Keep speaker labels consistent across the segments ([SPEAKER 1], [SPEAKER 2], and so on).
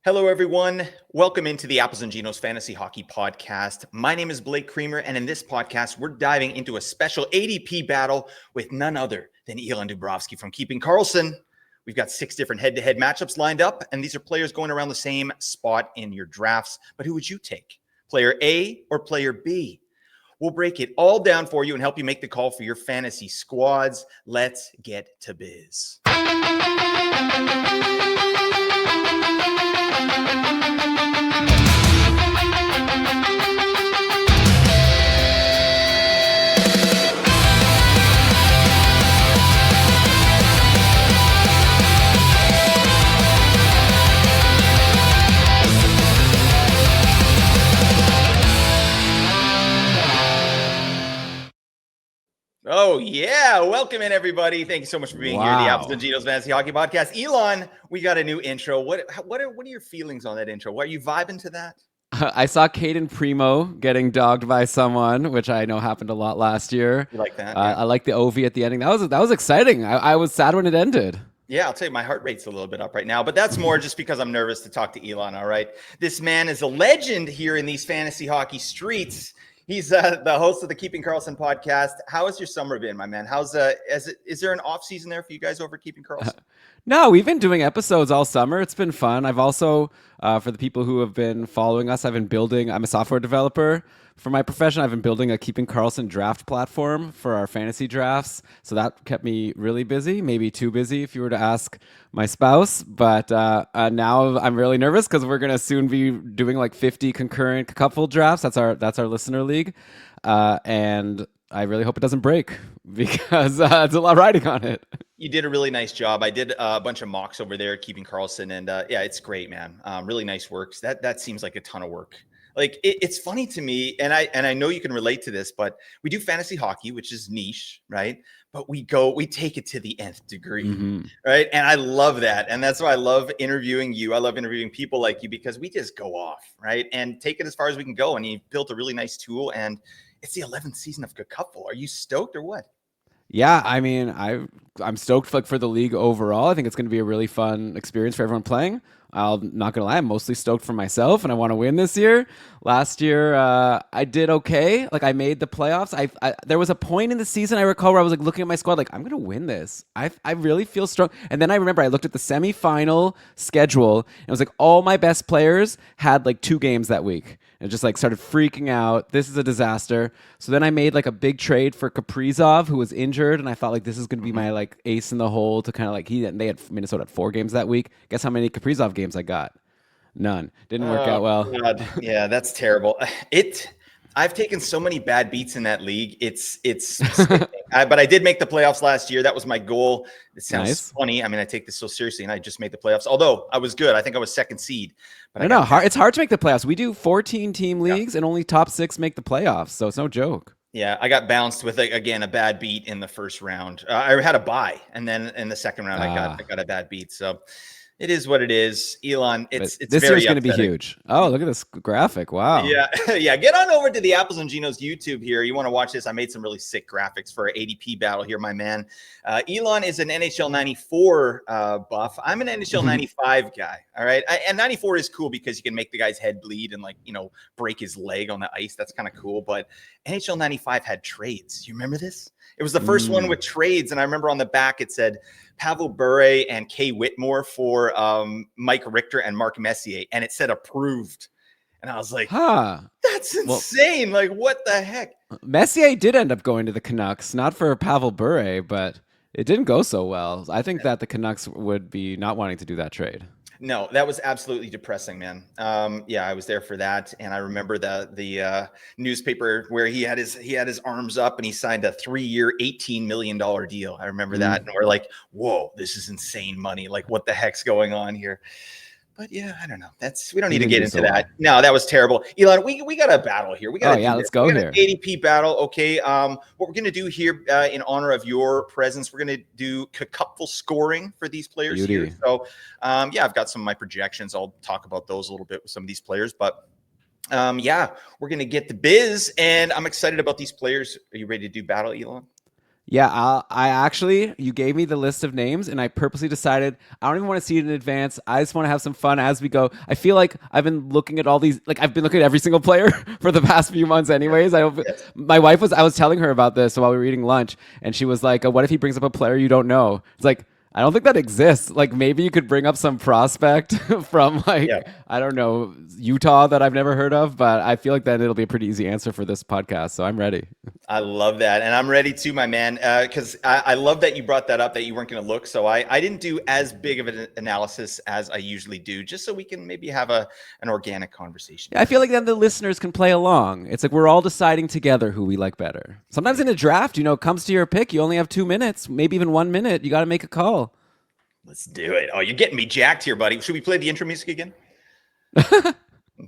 [SPEAKER 1] Hello, everyone. Welcome into the Apples Ginos Fantasy Hockey Podcast. My name is Blake Creamer, and in this podcast, we're diving into a special ADP battle with none other than Elan Dubrofsky from Keeping Karlsson. We've got 6 different head-to-head matchups lined up, and these are players going around the same spot in your drafts. But who would you take? Player A or player B? We'll break it all down for you and help you make the call for your fantasy squads. Let's get to biz. Oh, yeah. Welcome in, everybody. Thank you so much for being here. The Apples Ginos Fantasy Hockey Podcast. Elan, we got a new intro. What are your feelings on that intro? Are you vibing to that?
[SPEAKER 2] I saw Caden Primo getting dogged by someone, which I know happened a lot last year.
[SPEAKER 1] You like that?
[SPEAKER 2] I like the OV at the ending. That was exciting. I was sad when it ended.
[SPEAKER 1] Yeah, I'll tell you, my heart rate's a little bit up right now, but that's more just because I'm nervous to talk to Elan, all right? This man is a legend here in these fantasy hockey streets. He's the host of the Keeping Karlsson podcast. How has your summer been, my man? Is there an off season there for you guys over at Keeping Karlsson?
[SPEAKER 2] No, we've been doing episodes all summer. It's been fun. I've also, for the people who have been following us, I'm a software developer. For my profession, I've been building a Keeping Karlsson draft platform for our fantasy drafts. So that kept me really busy, maybe too busy if you were to ask my spouse. But now I'm really nervous because we're going to soon be doing like 50 concurrent couple drafts. That's our listener league. And I really hope it doesn't break because it's a lot riding on it.
[SPEAKER 1] You did a really nice job. I did a bunch of mocks over there at Keeping Karlsson, and yeah, it's great, man. Really nice work. That seems like a ton of work. Like it's funny to me, and I know you can relate to this, but we do fantasy hockey, which is niche, right? But we take it to the nth degree, right? And I love that, and that's why I love interviewing you. I love interviewing people like you because we just go off, right, and take it as far as we can go. And you built a really nice tool, and it's the 11th season of Good Cupful. Are you stoked or what?
[SPEAKER 2] Yeah, I mean, I'm stoked for the league overall. I think it's going to be a really fun experience for everyone playing. I'm not going to lie, I'm mostly stoked for myself, and I want to win this year. Last year, I did okay. Like, I made the playoffs. There was a point in the season, I recall, where I was like looking at my squad, like, I'm going to win this. I really feel strong. And then I remember I looked at the semifinal schedule, and it was like all my best players had like 2 games that week. And just like started freaking out. This is a disaster. So then I made like a big trade for Kaprizov, who was injured, and I thought like this is going to be my like ace in the hole to kind of like they had Minnesota had 4 games that week. Guess how many Kaprizov games I got? None. Didn't work out well.
[SPEAKER 1] God. Yeah, that's terrible. I've taken so many bad beats in that league. It's but I did make the playoffs last year. That was my goal. It sounds funny. I mean, I take this so seriously, and I just made the playoffs. Although I was good. I think I was 2nd seed. But
[SPEAKER 2] it's hard to make the playoffs. We do 14 team leagues, and only top 6 make the playoffs. So it's no joke.
[SPEAKER 1] Yeah, I got bounced with again a bad beat in the first round. I had a bye, and then in the second round, I got a bad beat. So. It is what it is, Elan. It's
[SPEAKER 2] this year's going to be huge. Oh, look at this graphic! Wow.
[SPEAKER 1] Yeah, yeah. Get on over to the Apples and Ginos YouTube here. You want to watch this? I made some really sick graphics for our ADP battle here, my man. Elan is an NHL 94 buff. I'm an NHL 95 guy. All right, and 94 is cool because you can make the guy's head bleed and break his leg on the ice. That's kind of cool. But NHL 95 had trades. You remember this? It was the first one with trades, and I remember on the back it said Pavel Bure and Kay Whitmore for Mike Richter and Mark Messier, and it said approved. And I was like, that's insane. Like, what the heck?
[SPEAKER 2] Messier did end up going to the Canucks, not for Pavel Bure, but it didn't go so well. I think that the Canucks would be not wanting to do that trade.
[SPEAKER 1] No, that was absolutely depressing, man. Yeah, I was there for that, and I remember the newspaper where he had his arms up and he signed a 3-year, $18 million deal. I remember that, and we're like, "Whoa, this is insane money! Like, what the heck's going on here?" But yeah, I don't know. We don't need to get into that. No, that was terrible. Elan, we got a battle here.
[SPEAKER 2] Let's go here.
[SPEAKER 1] ADP battle. Okay. What we're gonna do here in honor of your presence, we're gonna do cupful scoring for these players here. So yeah, I've got some of my projections. I'll talk about those a little bit with some of these players, but yeah, we're gonna get the biz, and I'm excited about these players. Are you ready to do battle, Elan?
[SPEAKER 2] Yeah, I actually, you gave me the list of names, and I purposely decided I don't even want to see it in advance. I just want to have some fun as we go. I feel like I've been looking at all these, like I've been looking at every single player for the past few months, anyways.
[SPEAKER 1] Yes.
[SPEAKER 2] My wife was, I was telling her about this while we were eating lunch, and she was like, "What if he brings up a player you don't know?" It's like, I don't think that exists. Like maybe you could bring up some prospect from like
[SPEAKER 1] Yeah.
[SPEAKER 2] I don't know Utah that I've never heard of, but I feel like then it'll be a pretty easy answer for this podcast. So I'm ready.
[SPEAKER 1] I love that. And I'm ready too, my man, because I love that you brought that up, that you weren't going to look. So I didn't do as big of an analysis as I usually do, just so we can maybe have an organic conversation.
[SPEAKER 2] I feel like then the listeners can play along. It's like we're all deciding together who we like better. Sometimes in a draft, it comes to your pick. You only have 2 minutes, maybe even 1 minute. You got to make a call.
[SPEAKER 1] Let's do it. Oh, you're getting me jacked here, buddy. Should we play the intro music again?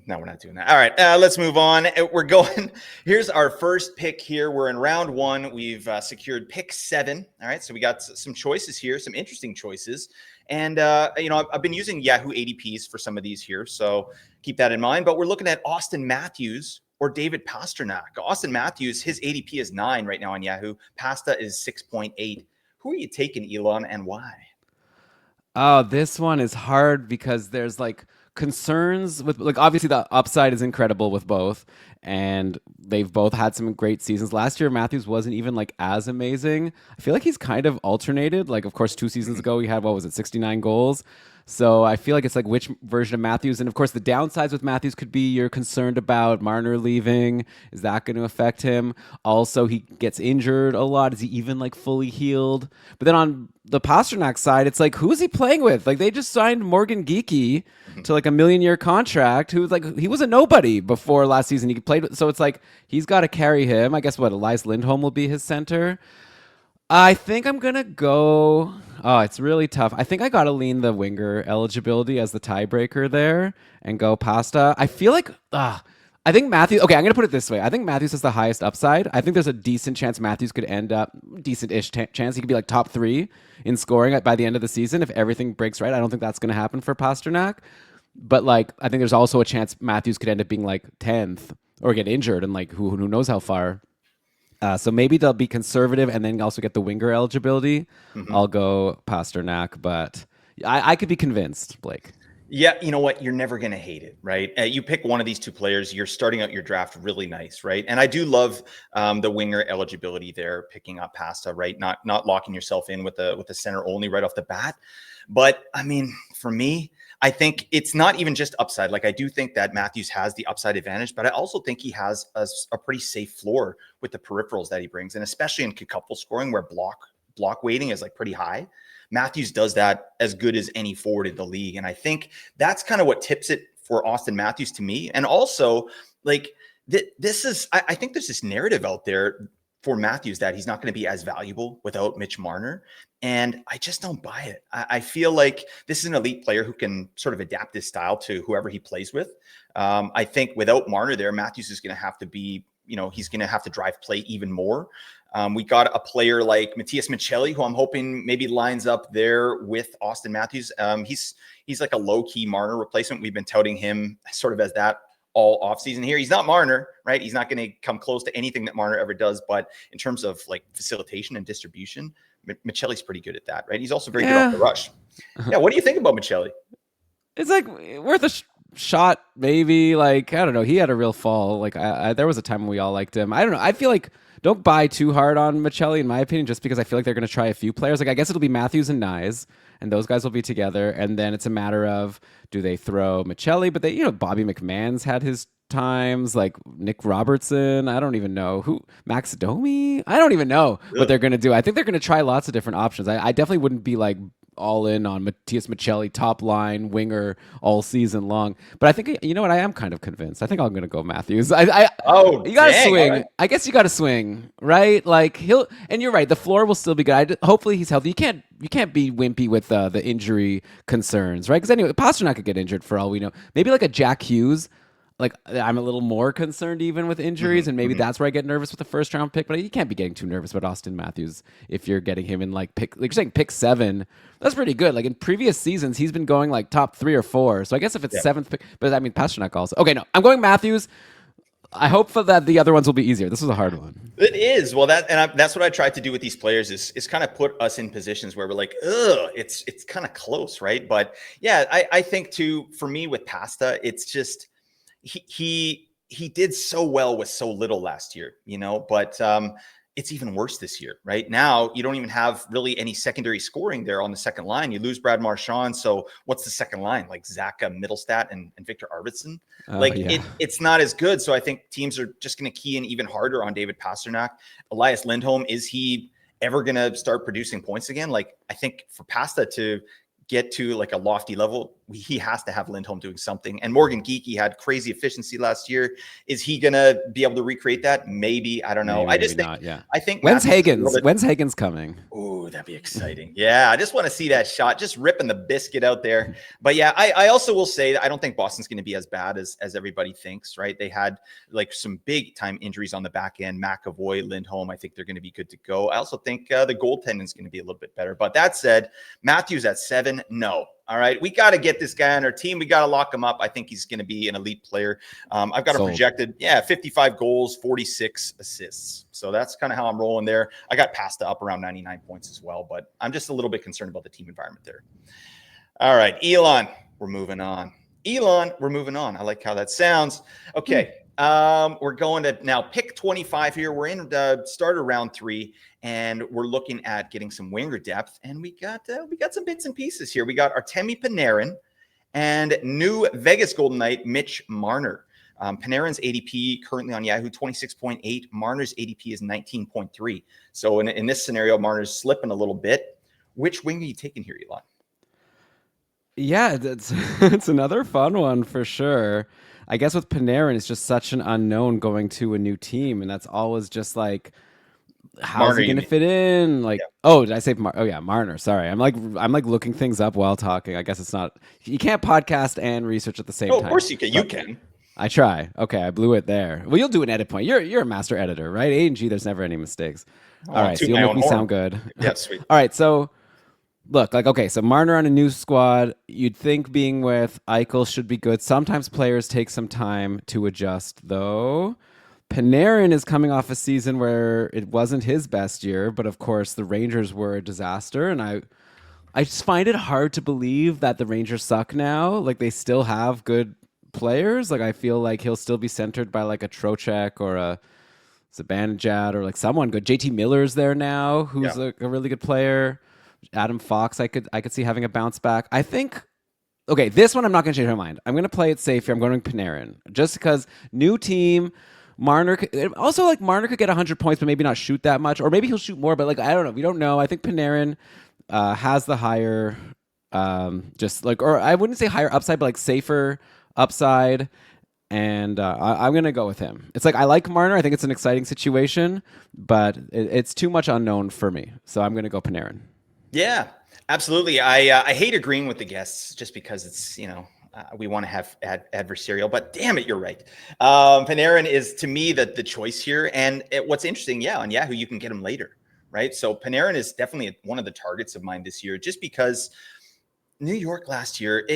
[SPEAKER 1] No, we're not doing that. All right, let's move on. We're going. Here's our first pick here. We're in round 1. We've secured pick 7. All right, so we got some choices here, some interesting choices. And, I've been using Yahoo ADPs for some of these here, so keep that in mind. But we're looking at Auston Matthews or David Pastrnak. Auston Matthews, his ADP is 9 right now on Yahoo. Pasta is 6.8. Who are you taking, Elan, and why?
[SPEAKER 2] Oh, this one is hard because there's like concerns with like obviously the upside is incredible with both, and they've both had some great seasons. Last year Matthews wasn't even like as amazing. I feel like he's kind of alternated. Like of course 2 seasons ago he had, what was it, 69 goals. So I feel like it's like which version of Matthews, and of course the downsides with Matthews could be you're concerned about Marner leaving. Is that going to affect him? Also, he gets injured a lot. Is he even like fully healed? But then on the Pastrnak side, it's like who is he playing with? Like they just signed Morgan Geekie to like a $1 million contract. Who was like he was a nobody before last season. He played, so it's like he's got to carry him. I guess what Elias Lindholm will be his center. I think I'm gonna go. Oh, it's really tough. I think I gotta lean the winger eligibility as the tiebreaker there and go Pasta. I feel like I think Matthews. Okay, I'm gonna put it this way. I think Matthews has the highest upside. I think there's a decent chance Matthews could end up decent-ish chance he could be like top 3 in scoring by the end of the season if everything breaks right. I don't think that's gonna happen for Pastrnak, but like I think there's also a chance Matthews could end up being like 10th or get injured and like who knows how far. So maybe they'll be conservative and then also get the winger eligibility. I'll go Pastrnak, but I could be convinced, Blake.
[SPEAKER 1] Yeah, you know what? You're never going to hate it, right? You pick one of these 2 players, you're starting out your draft really nice, right? And I do love the winger eligibility there, picking up Pasta, right? Not locking yourself in with the center only right off the bat. But I mean, for me, I think it's not even just upside. Like I do think that Matthews has the upside advantage, but I also think he has a pretty safe floor with the peripherals that he brings, and especially in couple scoring where block weighting is like pretty high. Matthews does that as good as any forward in the league, and I think that's kind of what tips it for Auston Matthews to me. And also, like this is, I think there's this narrative out there for Matthews that he's not going to be as valuable without Mitch Marner. And I just don't buy it. I feel like this is an elite player who can sort of adapt his style to whoever he plays with. I think without Marner there, Matthews is going to have to be, he's going to have to drive play even more. We got a player like Matias Maccelli, who I'm hoping maybe lines up there with Auston Matthews. He's like a low-key Marner replacement. We've been touting him sort of as that all offseason here. He's not Marner, right? He's not going to come close to anything that Marner ever does. But in terms of like facilitation and distribution, Maccelli's pretty good at that, right? He's also very good off the rush. Yeah, what do you think about Maccelli?
[SPEAKER 2] It's like worth a shot, maybe. Like I don't know. He had a real fall. Like there was a time when we all liked him. I don't know. I feel like don't buy too hard on Maccelli, in my opinion, just because I feel like they're going to try a few players. Like I guess it'll be Matthews and Nyes, and those guys will be together. And then it's a matter of do they throw Maccelli? But they, Bobby McMahon's had his times, like Nick Robertson. I don't even know who Max Domi. I don't even know what they're going to do. I think they're going to try lots of different options. I definitely wouldn't be like all in on Matias Maccelli, top line winger all season long. But I think, you know what, I am kind of convinced. I think I'm going to go Matthews. You got to swing. Right. I guess you got to swing, right? Like and you're right. The floor will still be good. Hopefully he's healthy. You can't be wimpy with the injury concerns, right? Because anyway, Pastrnak could get injured for all we know. Maybe like a Jack Hughes. Like I'm a little more concerned even with injuries, and maybe that's where I get nervous with the first round pick. But you can't be getting too nervous about Auston Matthews if you're getting him in like you're saying pick 7. That's pretty good. Like in previous seasons, he's been going like top 3 or 4. So I guess if it's 7th pick, but I mean Pastrnak also. Okay, no, I'm going Matthews. I hope for that the other ones will be easier. This was a hard one.
[SPEAKER 1] It is. Well, that's what I tried to do with these players is kind of put us in positions where we're like, ugh, it's kind of close, right? But yeah, I think too, for me with Pasta, it's just he did so well with so little last year, but it's even worse this year. Right now, you don't even have really any secondary scoring there on the second line. You lose Brad Marchand. So what's the second line? Like Zaka Middlestat and Victor Arvidsson? It's not as good. So I think teams are just going to key in even harder on David Pastrnak. Elias Lindholm, is he ever going to start producing points again? Like, I think for Pasta to get to like a lofty level, he has to have Lindholm doing something. And Morgan Geekie had crazy efficiency last year. Is he gonna be able to recreate that? Maybe. I don't know. I just think not, yeah. I think
[SPEAKER 2] when's Hagen's coming?
[SPEAKER 1] Oh, that'd be exciting. Yeah, I just want to see that shot, just ripping the biscuit out there. But yeah, I also will say that I don't think Boston's going to be as bad as everybody thinks, right? They had like some big time injuries on the back end. McAvoy, Lindholm, I think they're going to be good to go. I also think the goaltending is going to be a little bit better. But that said, Matthews at 7, no. All right, we got to get this guy on our team. We got to lock him up. I think he's going to be an elite player. I've got a projected, 55 goals, 46 assists. So that's kind of how I'm rolling there. I got Pasta up around 99 points as well, but I'm just a little bit concerned about the team environment there. All right, Elan, we're moving on. I like how that sounds. Okay. We're going to now pick 25 here. We're in the starter round 3, and we're looking at getting some winger depth. And we got some bits and pieces here. We got Artemi Panarin and new Vegas Golden Knight Mitch Marner. Panarin's ADP currently on Yahoo 26.8. Marner's ADP is 19.3. So in this scenario, Marner's slipping a little bit. Which wing are you taking here, Elan?
[SPEAKER 2] Yeah, it's another fun one for sure. I guess with Panarin, it's just such an unknown going to a new team, and that's always just like, how's he going to fit in? Like, oh, did I say Marner? Sorry, I'm like looking things up while talking. I guess it's not. You can't podcast and research at the same time.
[SPEAKER 1] Of course you can. You can.
[SPEAKER 2] I try. Okay, I blew it there. Well, you'll do an edit point. You're a master editor, right? A&G, there's never any mistakes. All right, so you'll make me sound good.
[SPEAKER 1] Yeah, sweet.
[SPEAKER 2] All right, so. Look, so Marner on a new squad, you'd think being with Eichel should be good. Sometimes players take some time to adjust, though. Panarin is coming off a season where it wasn't his best year, but of course the Rangers were a disaster, and I just find it hard to believe that the Rangers suck now. Like, they still have good players. Like, I feel like he'll still be centered by like a Trocheck or a Zibanejad or like someone good. JT Miller's there now, who's a really good player. Adam Fox, I could see having a bounce back. I think, okay, this one I'm not going to change my mind. I'm going to play it safe here. I'm going Panarin just because new team. Marner could get 100 points, but maybe not shoot that much, or maybe he'll shoot more. But like, I don't know. We don't know. I think Panarin has the higher, or I wouldn't say higher upside, but like safer upside. And I'm going to go with him. It's like, I like Marner. I think it's an exciting situation, but it's too much unknown for me. So I'm going to go Panarin.
[SPEAKER 1] Yeah, absolutely. I hate agreeing with the guests just because it's, we want to have adversarial, but damn it, you're right. Panarin is, to me, the choice here. And what's interesting, on Yahoo, you can get him later, right? So Panarin is definitely one of the targets of mine this year, just because New York last year,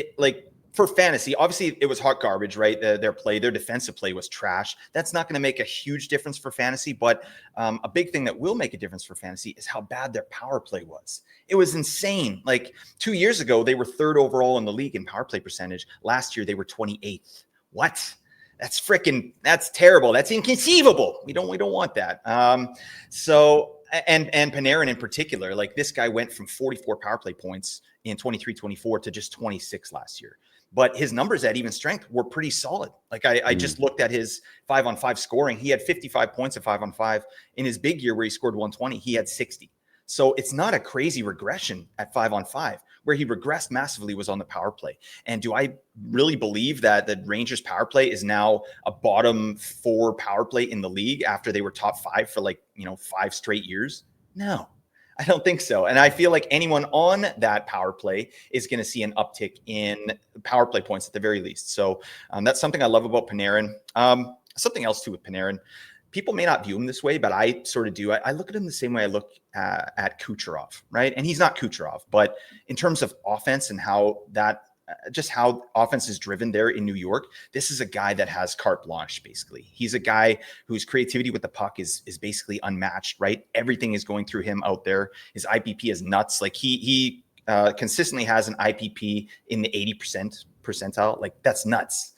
[SPEAKER 1] for fantasy, obviously it was hot garbage, right? Their defensive play was trash. That's not going to make a huge difference for fantasy, but a big thing that will make a difference for fantasy is how bad their power play was. It was insane. Like 2 years ago, they were 3rd overall in the league in power play percentage. Last year, they were 28th. What? That's terrible. That's inconceivable. We don't want that. And Panarin in particular, like this guy went from 44 power play points in 23-24 to just 26 last year. But his numbers at even strength were pretty solid. Like I just looked at his 5-on-5 scoring. He had 55 points at 5-on-5. In his big year where he scored 120, he had 60. So it's not a crazy regression at 5-on-5. Where he regressed massively was on the power play. And do I really believe that the Rangers power play is now a bottom 4 power play in the league after they were top 5 for 5 straight years? No. I don't think so. And I feel like anyone on that power play is going to see an uptick in power play points at the very least. So that's something I love about Panarin. Something else too with Panarin. People may not view him this way, but I sort of do. I look at him the same way I look at Kucherov, right? And he's not Kucherov, but in terms of offense and how that just how offense is driven there in New York, this is a guy that has carte blanche, basically. He's a guy whose creativity with the puck is basically unmatched, right? Everything is going through him out there. His IPP is nuts. Like he consistently has an IPP in the 80% percentile. Like that's nuts.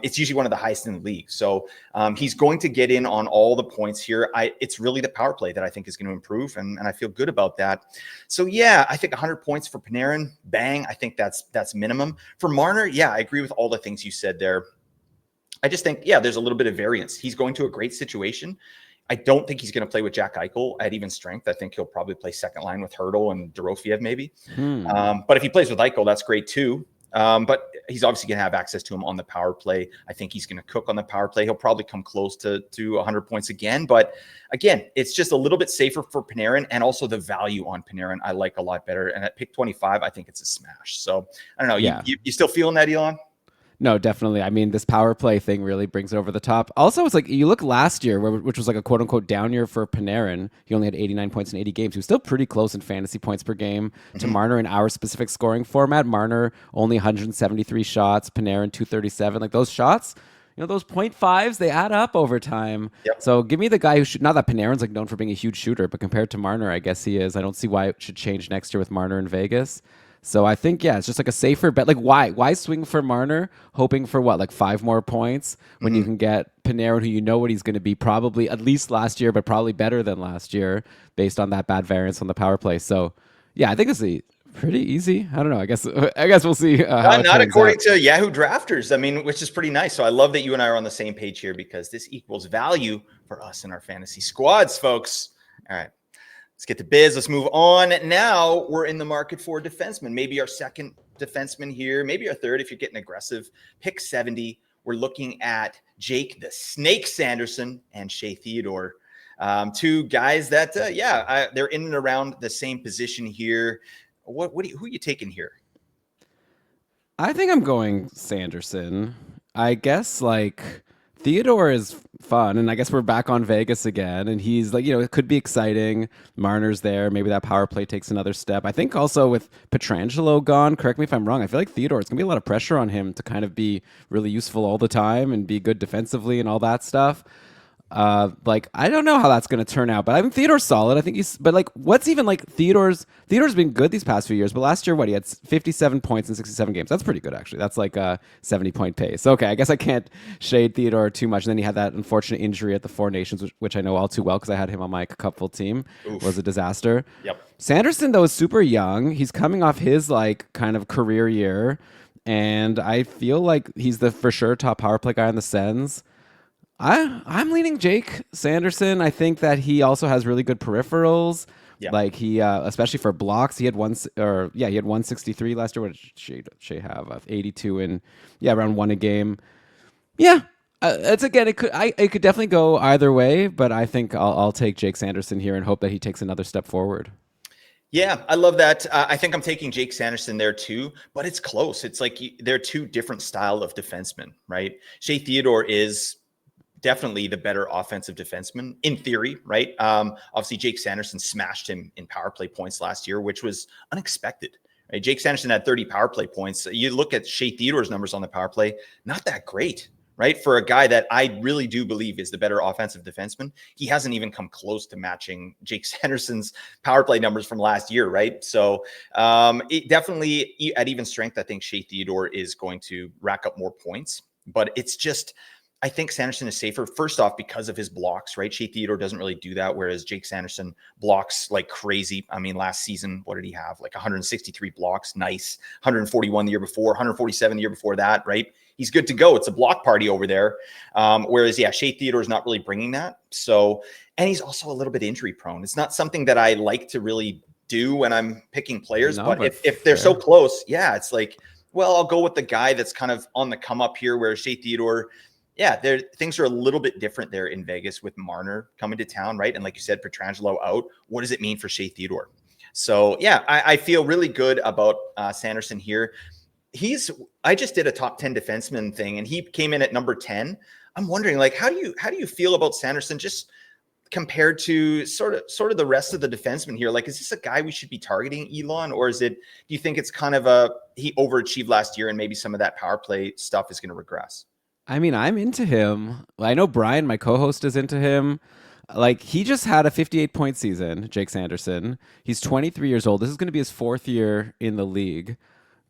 [SPEAKER 1] It's usually one of the highest in the league. So he's going to get in on all the points here. It's really the power play that I think is going to improve, and I feel good about that. So yeah, I think 100 points for Panarin, bang. I think that's minimum. For Marner, yeah, I agree with all the things you said there. I just think, yeah, there's a little bit of variance. He's going to a great situation. I don't think he's going to play with Jack Eichel at even strength. I think he'll probably play second line with Hurdle and Dubrofsky maybe. But if he plays with Eichel, that's great too. But he's obviously going to have access to him on the power play. I think he's going to cook on the power play. He'll probably come close to 100 points again. But again, it's just a little bit safer for Panarin, and also the value on Panarin I like a lot better. And at pick 25, I think it's a smash. So I don't know.
[SPEAKER 2] Yeah.
[SPEAKER 1] You still feeling that, Elan?
[SPEAKER 2] No, definitely. I mean, this power play thing really brings it over the top. Also, it's like you look last year, which was like a quote unquote down year for Panarin. He only had 89 points in 80 games. He was still pretty close in fantasy points per game to Marner in our specific scoring format. Marner only 173 shots, Panarin 237. Like those shots, those 0.5s, they add up over time.
[SPEAKER 1] Yep.
[SPEAKER 2] So give me the guy who not that Panarin's like known for being a huge shooter, but compared to Marner, I guess he is. I don't see why it should change next year with Marner in Vegas. So I think, yeah, it's just like a safer bet. Like, why swing for Marner, hoping for what, like 5 more points when you can get Panarin, who you know what he's going to be probably at least last year, but probably better than last year based on that bad variance on the power play. So, yeah, I think it's pretty easy. I don't know. I guess we'll see. How
[SPEAKER 1] not according to Yahoo Drafters. I mean, which is pretty nice. So I love that you and I are on the same page here, because this equals value for us in our fantasy squads, folks. All right. Let's get to biz. Let's move on. Now we're in the market for a defenseman. Maybe our second defenseman here. Maybe our third if you're getting aggressive. Pick 70. We're looking at Jake the Snake Sanderson and Shea Theodore. Two guys that, they're in and around the same position here. Who are you taking here?
[SPEAKER 2] I think I'm going Sanderson. I guess like Theodore is fun, and I guess we're back on Vegas again, and he's like, it could be exciting. Marner's there. Maybe that power play takes another step. I think also with Pietrangelo gone, correct me if I'm wrong, I feel like Theodore, it's going to be a lot of pressure on him to kind of be really useful all the time and be good defensively and all that stuff. I don't know how that's going to turn out, but I think Theodore's solid. I think what's even like Theodore's been good these past few years, but last year, he had 57 points in 67 games. That's pretty good, actually. That's like a 70-point pace. Okay, I guess I can't shade Theodore too much. And then he had that unfortunate injury at the Four Nations, which I know all too well because I had him on my cupful team. Oof. Was a disaster. Yep. Sanderson, though, is super young. He's coming off his kind of career year, and I feel like he's the for sure top power play guy on the Sens. I'm leaning Jake Sanderson. I think that he also has really good peripherals. Yeah. Like he, especially for blocks, he had 163 last year. What did Shea have? 82 and around 1 a game. Yeah, it could definitely go either way, but I think I'll take Jake Sanderson here and hope that he takes another step forward.
[SPEAKER 1] Yeah, I love that. I think I'm taking Jake Sanderson there too, but it's close. It's like they're two different style of defensemen, right? Shea Theodore is definitely the better offensive defenseman in theory, right? Obviously, Jake Sanderson smashed him in power play points last year, which was unexpected. Right? Jake Sanderson had 30 power play points. You look at Shea Theodore's numbers on the power play, not that great, right? For a guy that I really do believe is the better offensive defenseman, he hasn't even come close to matching Jake Sanderson's power play numbers from last year, right? So it definitely, at even strength, I think Shea Theodore is going to rack up more points, but it's just, I think Sanderson is safer, first off, because of his blocks, right? Shea Theodore doesn't really do that, whereas Jake Sanderson blocks like crazy. I mean, last season, what did he have? Like 163 blocks. Nice. 141 the year before, 147 the year before that, right? He's good to go. It's a block party over there. Whereas, Shea Theodore is not really bringing that. So, and he's also a little bit injury prone. It's not something that I like to really do when I'm picking players, but if they're so close, it's like, well, I'll go with the guy that's kind of on the come up here, where Shea Theodore, things are a little bit different there in Vegas with Marner coming to town, right? And like you said, Pietrangelo out. What does it mean for Shea Theodore? So, I feel really good about Sanderson here. I just did a top 10 defenseman thing, and he came in at number 10. I'm wondering, how do you feel about Sanderson? Just compared to sort of the rest of the defensemen here? Like, is this a guy we should be targeting, Elan, or do you think it's kind of he overachieved last year and maybe some of that power play stuff is going to regress?
[SPEAKER 2] I mean, I'm into him. I know Brian, my co-host, is into him. Like, he just had a 58-point season, Jake Sanderson. He's 23 years old. This is going to be his 4th year in the league.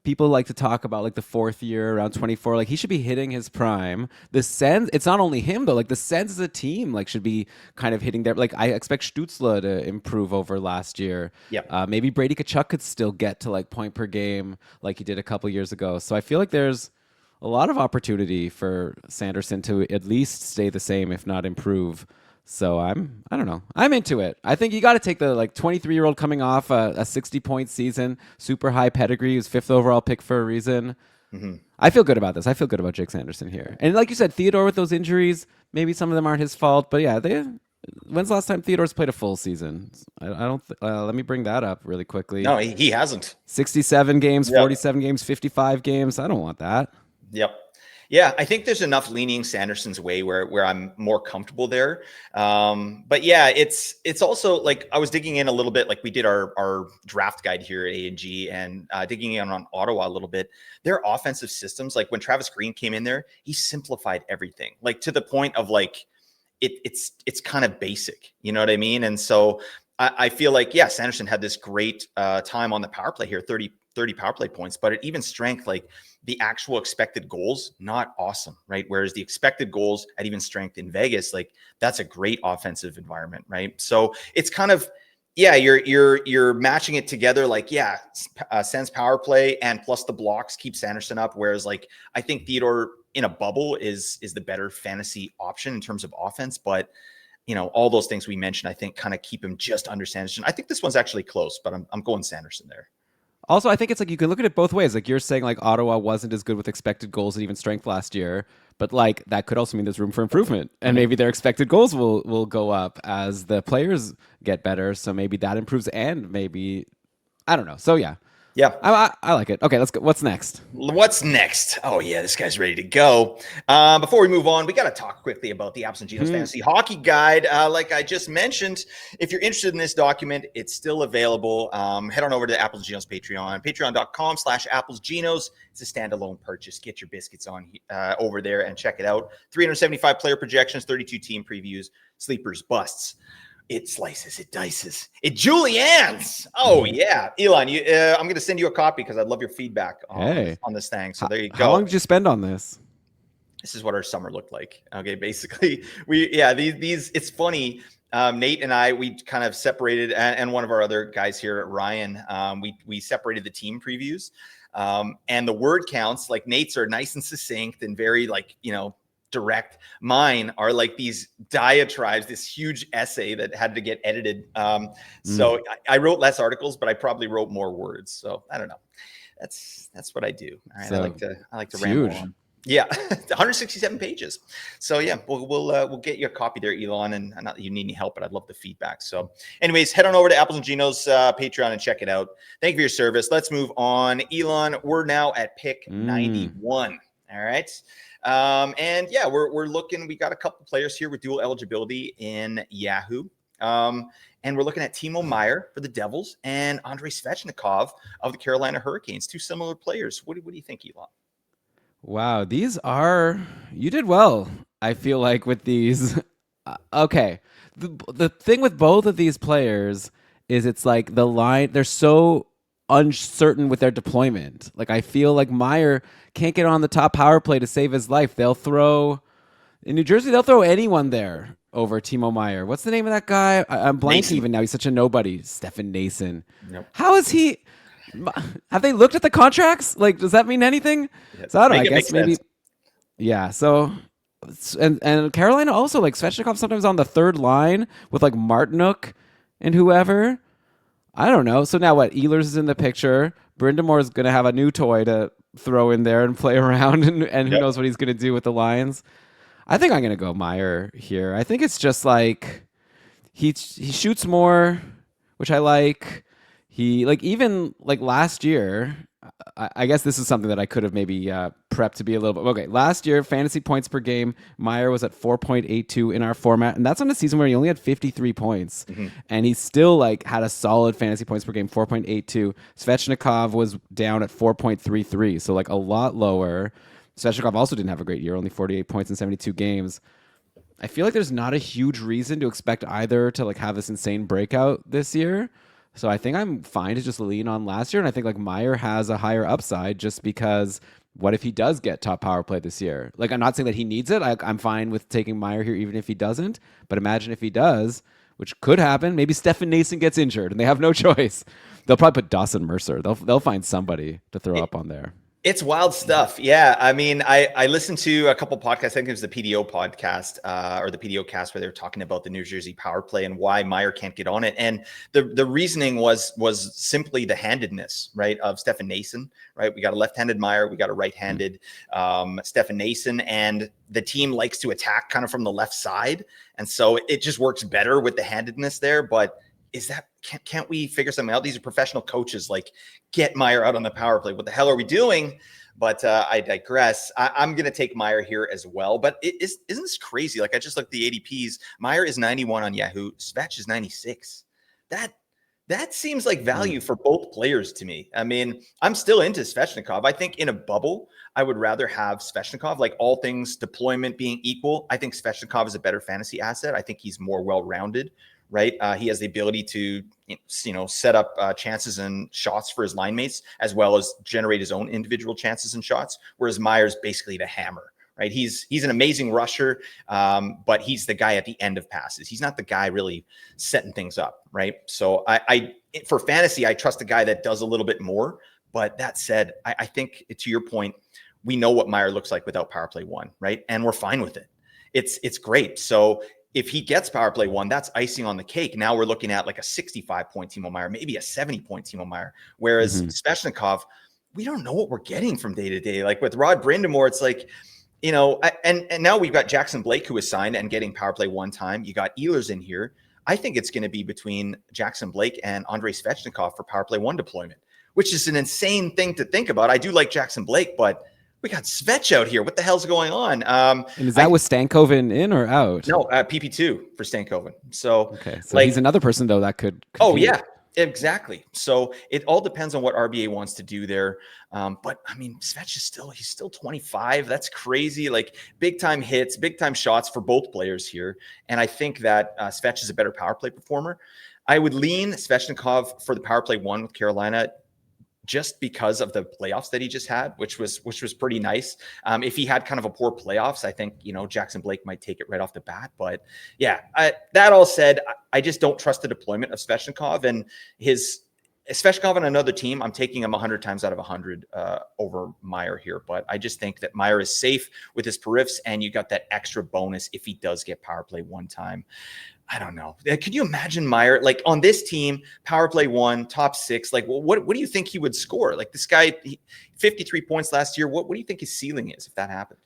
[SPEAKER 2] People like to talk about like the 4th year around 24. Like, he should be hitting his prime. The Sens, it's not only him though. Like, the Sens as a team, like, should be kind of hitting their. Like, I expect Stützle to improve over last year.
[SPEAKER 1] Yeah.
[SPEAKER 2] Maybe Brady Tkachuk could still get to like point per game like he did a couple years ago. So I feel like there's a lot of opportunity for Sanderson to at least stay the same, if not improve. So I don't know. I'm into it. I think you got to take the like 23-year-old coming off a 60-point season, super high pedigree, who's 5th overall pick for a reason. Mm-hmm. I feel good about this. I feel good about Jake Sanderson here. And like you said, Theodore with those injuries, maybe some of them aren't his fault. But yeah, when's the last time Theodore's played a full season? I don't. Let me bring that up really quickly.
[SPEAKER 1] No, he hasn't.
[SPEAKER 2] 67 games, 47 games, 55 games. I don't want that.
[SPEAKER 1] Yep. Yeah, I think there's enough leaning Sanderson's way where I'm more comfortable there. But yeah, it's also like I was digging in a little bit, like we did our draft guide here at A&G and digging in on Ottawa a little bit. Their offensive systems, like when Travis Green came in there, he simplified everything, like to the point of like it's kind of basic, you know what I mean? And so I feel like, yeah, Sanderson had this great time on the power play here, 30 power play points, but at even strength, like the actual expected goals, not awesome, right? Whereas the expected goals at even strength in Vegas, like that's a great offensive environment, right? So it's kind of, yeah, you're matching it together, like, yeah, Sens power play and plus the blocks keep Sanderson up. Whereas like, I think Theodore in a bubble is the better fantasy option in terms of offense, but you know, all those things we mentioned, I think kind of keep him just under Sanderson. I think this one's actually close, but I'm going Sanderson there.
[SPEAKER 2] Also, I think it's like you can look at it both ways. Like you're saying, like Ottawa wasn't as good with expected goals and even strength last year, but like that could also mean there's room for improvement, and maybe their expected goals will go up as the players get better. So maybe that improves, and maybe I don't know. So yeah. I like it. Okay, let's go. What's next?
[SPEAKER 1] Oh yeah, this guy's ready to go. Before we move on, we got to talk quickly about the Apples Ginos Fantasy Hockey Guide. Like I just mentioned, if you're interested in this document, it's still available. Head on over to Apples Ginos Patreon, patreon.com/ApplesGinos. It's a standalone purchase. Get your biscuits on over there and check it out. 375 player projections, 32 team previews, sleepers, busts. It slices, it dices, it juliennes. Oh yeah, Elan, I'm going to send you a copy because I'd love your feedback on this thing. So there you go.
[SPEAKER 2] How long did you spend on this?
[SPEAKER 1] This is what our summer looked like. Okay, basically, these. It's funny. Nate and I, we kind of separated, and one of our other guys here, Ryan, we separated the team previews, and the word counts. Like Nate's are nice and succinct and very like direct. Mine are like these diatribes, this huge essay that had to get edited. So I wrote less articles, but I probably wrote more words. So I don't know. That's what I do. All right. So I like to ramble on. Yeah. 167 pages. So yeah, we'll get you a copy there, Elan, and not that you need any help, but I'd love the feedback. So anyways, head on over to Apples and Ginos Patreon and check it out. Thank you for your service. Let's move on. Elan, we're now at pick 91. All right. And yeah, we're looking, we got a couple players here with dual eligibility in Yahoo. And we're looking at Timo Meier for the Devils and Andrei Svechnikov of the Carolina Hurricanes, two similar players. What do you think, Elan?
[SPEAKER 2] Wow, you did well. I feel like with these, okay. The thing with both of these players is it's like the line, they're so uncertain with their deployment. Like I feel like Meier can't get on the top power play to save his life. In New Jersey, they'll throw anyone there over Timo Meier. What's the name of that guy? I'm blanking even now. He's such a nobody. Stefan Nason. Nope. How is he? Have they looked at the contracts? Like, does that mean anything? Yeah, so I don't know. I guess maybe. Sense. Yeah. So, and Carolina also, like Svechnikov sometimes on the third line with like Martinook and whoever. I don't know. So now what? Ehlers is in the picture. Brindamore is going to have a new toy to throw in there and play around, and who knows what he's going to do with the Lions. I think I'm going to go Meier here. I think it's just like he shoots more, which I like. He even last year, I guess this is something that I could have maybe prepped to be a little bit. Okay, last year, fantasy points per game, Meier was at 4.82 in our format. And that's on a season where he only had 53 points. And he still like had a solid fantasy points per game, 4.82. Svechnikov was down at 4.33. So like a lot lower. Svechnikov also didn't have a great year, only 48 points in 72 games. I feel like there's not a huge reason to expect either to like have this insane breakout this year. So I think I'm fine to just lean on last year. And I think like Meier has a higher upside just because what if he does get top power play this year? Like, I'm not saying that he needs it. I'm fine with taking Meier here even if he doesn't. But imagine if he does, which could happen. Maybe Stefan Nason gets injured and they have no choice. They'll probably put Dawson Mercer. They'll find somebody to throw up on there.
[SPEAKER 1] It's wild stuff. Yeah. I mean, I listened to a couple podcasts. I think it was the PDO podcast or the PDO cast where they were talking about the New Jersey power play and why Meier can't get on it. And the reasoning was simply the handedness, right, of Stefan Nason, right? We got a left-handed Meier. We got a right-handed Stefan Nason. And the team likes to attack kind of from the left side. And so it just works better with the handedness there. But is that can't we figure something out? These are professional coaches. Like, get Meier out on the power play. What the hell are we doing? But I digress. I'm going to take Meier here as well. But isn't this crazy? Like, I just looked at the ADPs. Meier is 91 on Yahoo. Svech is 96. That seems like value for both players to me. I mean, I'm still into Svechnikov. I think in a bubble, I would rather have Svechnikov, like all things deployment being equal. I think Svechnikov is a better fantasy asset. I think he's more well-rounded. Right. He has the ability to, set up chances and shots for his line mates, as well as generate his own individual chances and shots. Whereas Meier's basically the hammer. Right. He's an amazing rusher, but he's the guy at the end of passes. He's not the guy really setting things up. Right. So I for fantasy, I trust a guy that does a little bit more. But that said, I think to your point, we know what Meier looks like without power play one. Right. And we're fine with it. It's great. So if he gets power play one, that's icing on the cake. Now we're looking at like a 65-point Timo Meier, maybe a 70-point Timo Meier. Whereas Svechnikov, we don't know what we're getting from day to day. Like with Rod Brindamore, it's like, and now we've got Jackson Blake, who is signed and getting power play one time. You got Ehlers in here. I think it's going to be between Jackson Blake and Andrei Svechnikov for power play one deployment, which is an insane thing to think about. I do like Jackson Blake, but we got Svech out here. What the hell's going on?
[SPEAKER 2] And is that with Stankoven in or out?
[SPEAKER 1] No, PP2 for Stankoven. So,
[SPEAKER 2] okay, so he's another person though that could compete.
[SPEAKER 1] Oh yeah, exactly. So it all depends on what RBA wants to do there. But I mean, Svech he's still 25. That's crazy. Like big time hits, big time shots for both players here. And I think that Svech is a better power play performer. I would lean Svechnikov for the power play one with Carolina, just because of the playoffs that he just had, which was pretty nice. If he had kind of a poor playoffs, I think, Jackson Blake might take it right off the bat. But yeah, that all said, I just don't trust the deployment of Svechnikov and Svechnikov on another team. I'm taking him 100 times out of 100 over Meier here. But I just think that Meier is safe with his periffs, and you got that extra bonus if he does get power play one time. I don't know. Could you imagine Meier, like on this team, power play one, top six? Like, well, what do you think he would score? Like this guy, 53 points last year. What do you think his ceiling is if that happened?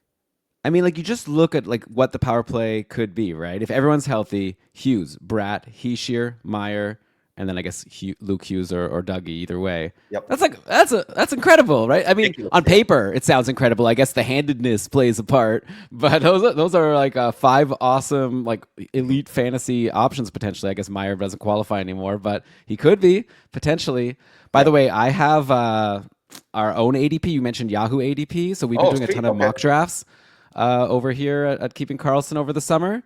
[SPEAKER 2] I mean, like you just look at like what the power play could be, right? If everyone's healthy, Hughes, Bratt, Hischier, Meier, and then I guess Luke Hughes or Dougie, either way.
[SPEAKER 1] Yep.
[SPEAKER 2] That's incredible, right? I mean, on paper it sounds incredible. I guess the handedness plays a part, but those are like 5 awesome like elite fantasy options potentially. I guess Meier doesn't qualify anymore, but he could be potentially. By the way, I have our own ADP. You mentioned Yahoo ADP, so we've been doing a ton of mock drafts over here at Keeping Karlsson over the summer.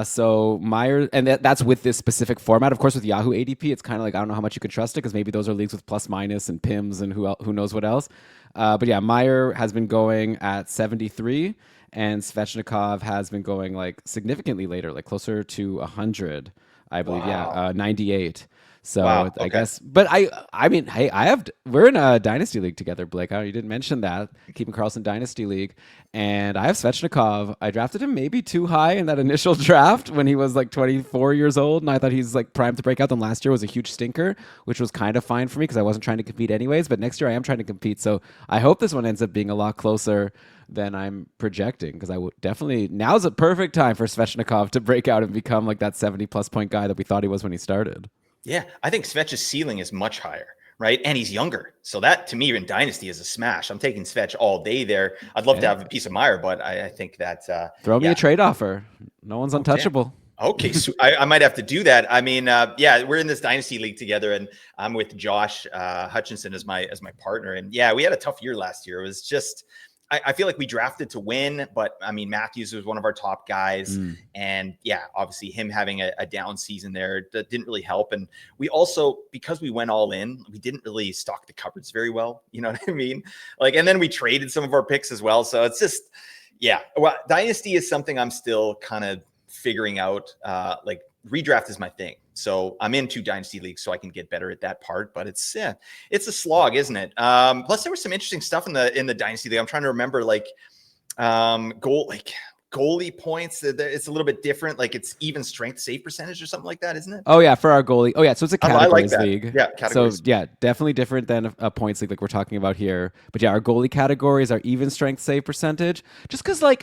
[SPEAKER 2] So Meier, and that's with this specific format. Of course, with Yahoo ADP, it's kind of like, I don't know how much you can trust it because maybe those are leagues with plus minus and PIMS and who knows what else. But yeah, Meier has been going at 73 and Svechnikov has been going like significantly later, like closer to 100, I believe. Wow. Yeah, 98. So I guess, but I mean, hey, we're in a dynasty league together, Blake. You didn't mention that, Keeping Karlsson Dynasty League, and I have Svechnikov. I drafted him maybe too high in that initial draft when he was like 24 years old, and I thought he's like primed to break out. Then last year was a huge stinker, which was kind of fine for me because I wasn't trying to compete anyways. But next year I am trying to compete, so I hope this one ends up being a lot closer than I'm projecting because I would definitely now's a perfect time for Svechnikov to break out and become like that 70+ point guy that we thought he was when he started.
[SPEAKER 1] Yeah, I think Svech's ceiling is much higher, right? And he's younger. So that to me in Dynasty is a smash. I'm taking Svetch all day there. I'd love to have a piece of Meyer, but I think that
[SPEAKER 2] throw me a trade offer. No one's untouchable.
[SPEAKER 1] Okay, so I might have to do that. I mean, yeah, we're in this Dynasty league together, and I'm with Josh Hutchinson as my partner. And yeah, we had a tough year last year. It was just, I feel like we drafted to win, but I mean, Matthews was one of our top guys. And yeah, obviously him having a down season there that didn't really help. And we also, because we went all in, we didn't really stock the cupboards very well. You know what I mean? Like, and then we traded some of our picks as well. So it's just, yeah, well, Dynasty is something I'm still kind of figuring out. Like redraft is my thing. So I'm in 2 Dynasty leagues so I can get better at that part, but it's a slog, isn't it? Plus there was some interesting stuff in the Dynasty league. I'm trying to remember goalie points. It's a little bit different. Like it's even strength save percentage or something like that, isn't it?
[SPEAKER 2] Oh yeah, for our goalie. Oh yeah, so it's a categories league.
[SPEAKER 1] Yeah, categories.
[SPEAKER 2] So yeah, definitely different than a points league like we're talking about here. But yeah, our goalie categories are even strength save percentage. Just because when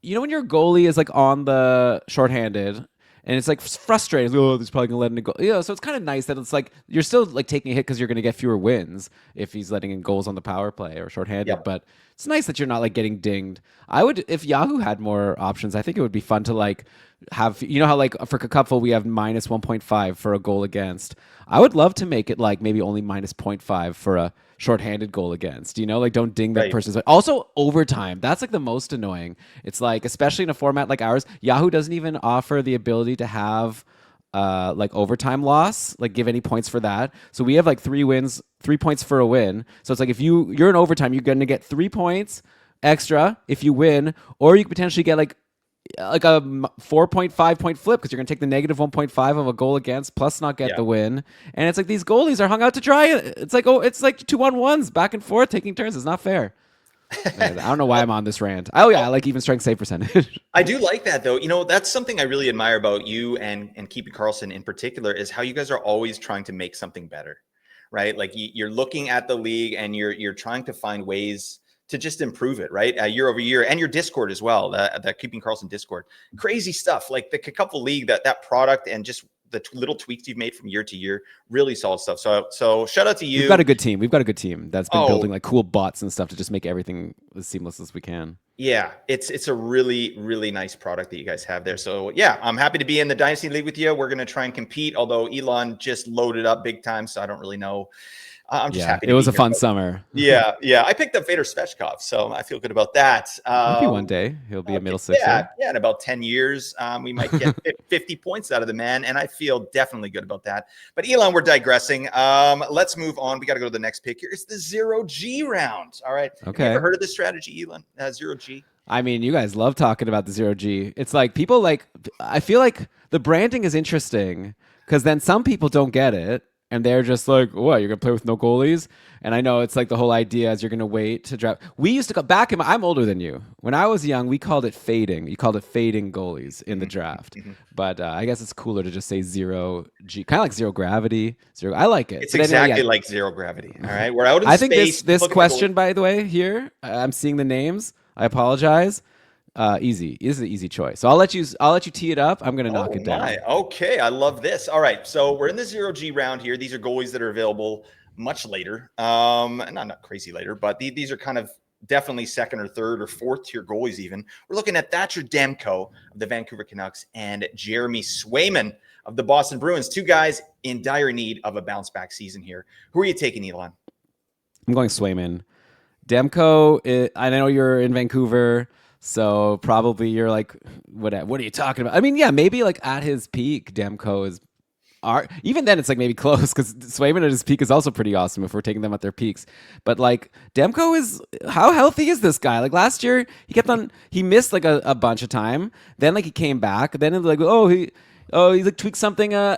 [SPEAKER 2] your goalie is like on the shorthanded. And it's like frustrating. Oh, he's probably gonna let in a goal. Yeah, so it's kind of nice that it's like you're still like taking a hit because you're gonna get fewer wins if he's letting in goals on the power play or shorthanded. Yep. But it's nice that you're not like getting dinged. I would, if Yahoo had more options, I think it would be fun to like have, you know how like for Cupful we have minus 1.5 for a goal against. I would love to make it like maybe only minus 0.5 for a shorthanded goal against, you know, like don't ding that person's. Also overtime, that's like the most annoying. It's like, especially in a format like ours, Yahoo doesn't even offer the ability to have like overtime loss, like give any points for that. So we have like 3 wins, 3 points for a win. So it's like if you're in overtime, you're going to get 3 points extra if you win, or you could potentially get like a 4.5 point flip because you're going to take the negative 1.5 of a goal against plus not get the win. And it's like these goalies are hung out to dry. It's like 2-on-1s back and forth taking turns. It's not fair. Man, I don't know why I'm on this rant. Oh yeah, I like even strength save percentage.
[SPEAKER 1] I do like that though. You know, that's something I really admire about you and Keeping Karlsson in particular is how you guys are always trying to make something better, right? Like you're looking at the league and you're trying to find ways to just improve it, right? Year over year, and your Discord as well, the Keeping Karlsson Discord. Crazy stuff, like the Couple League, that product, and just the little tweaks you've made from year to year, really solid stuff. So shout out to you.
[SPEAKER 2] We've got a good team. That's been building like cool bots and stuff to just make everything as seamless as we can.
[SPEAKER 1] Yeah, it's a really, really nice product that you guys have there. So yeah, I'm happy to be in the Dynasty League with you. We're going to try and compete, although Elan just loaded up big time, so I don't really know. I'm just happy.
[SPEAKER 2] It was a fun summer.
[SPEAKER 1] Yeah. I picked up Vader Svechkov, so I feel good about that.
[SPEAKER 2] Maybe one day he'll be a middle sixer.
[SPEAKER 1] Yeah, in about 10 years, we might get 50 points out of the man, and I feel definitely good about that. But Elan, we're digressing. Let's move on. We got to go to the next pick here. It's the 0G round. All right.
[SPEAKER 2] Okay.
[SPEAKER 1] Have you ever heard of this strategy, Elan? 0G.
[SPEAKER 2] I mean, you guys love talking about the 0G. It's like people like. I feel like the branding is interesting because then some people don't get it. And they're just like, what, you're going to play with no goalies? And I know it's like the whole idea is you're going to wait to draft. We used to go back in, I'm older than you. When I was young, we called it fading. You called it fading goalies in the draft. But I guess it's cooler to just say 0G, kind of like zero gravity. I like it.
[SPEAKER 1] It's exactly like zero gravity. All right. We're out of space.
[SPEAKER 2] I think this question, by the way, here, I'm seeing the names. I apologize. Easy. This is an easy choice. So I'll let you tee it up. I'm going to knock it down.
[SPEAKER 1] Okay. I love this. All right. So we're in the 0G round here. These are goalies that are available much later. Not crazy later, but these are kind of definitely second or third or fourth tier goalies even. We're looking at Thatcher Demko of the Vancouver Canucks and Jeremy Swayman of the Boston Bruins. 2 guys in dire need of a bounce back season here. Who are you taking, Elan?
[SPEAKER 2] I'm going Swayman. Demko, I know you're in Vancouver. So probably you're like, what are you talking about? I mean, yeah, maybe like at his peak, Demko is even then it's like maybe close because Swayman at his peak is also pretty awesome if we're taking them at their peaks. But like Demko is, how healthy is this guy? Like last year he missed like a bunch of time. Then like he came back. Then it's like, he like tweaked something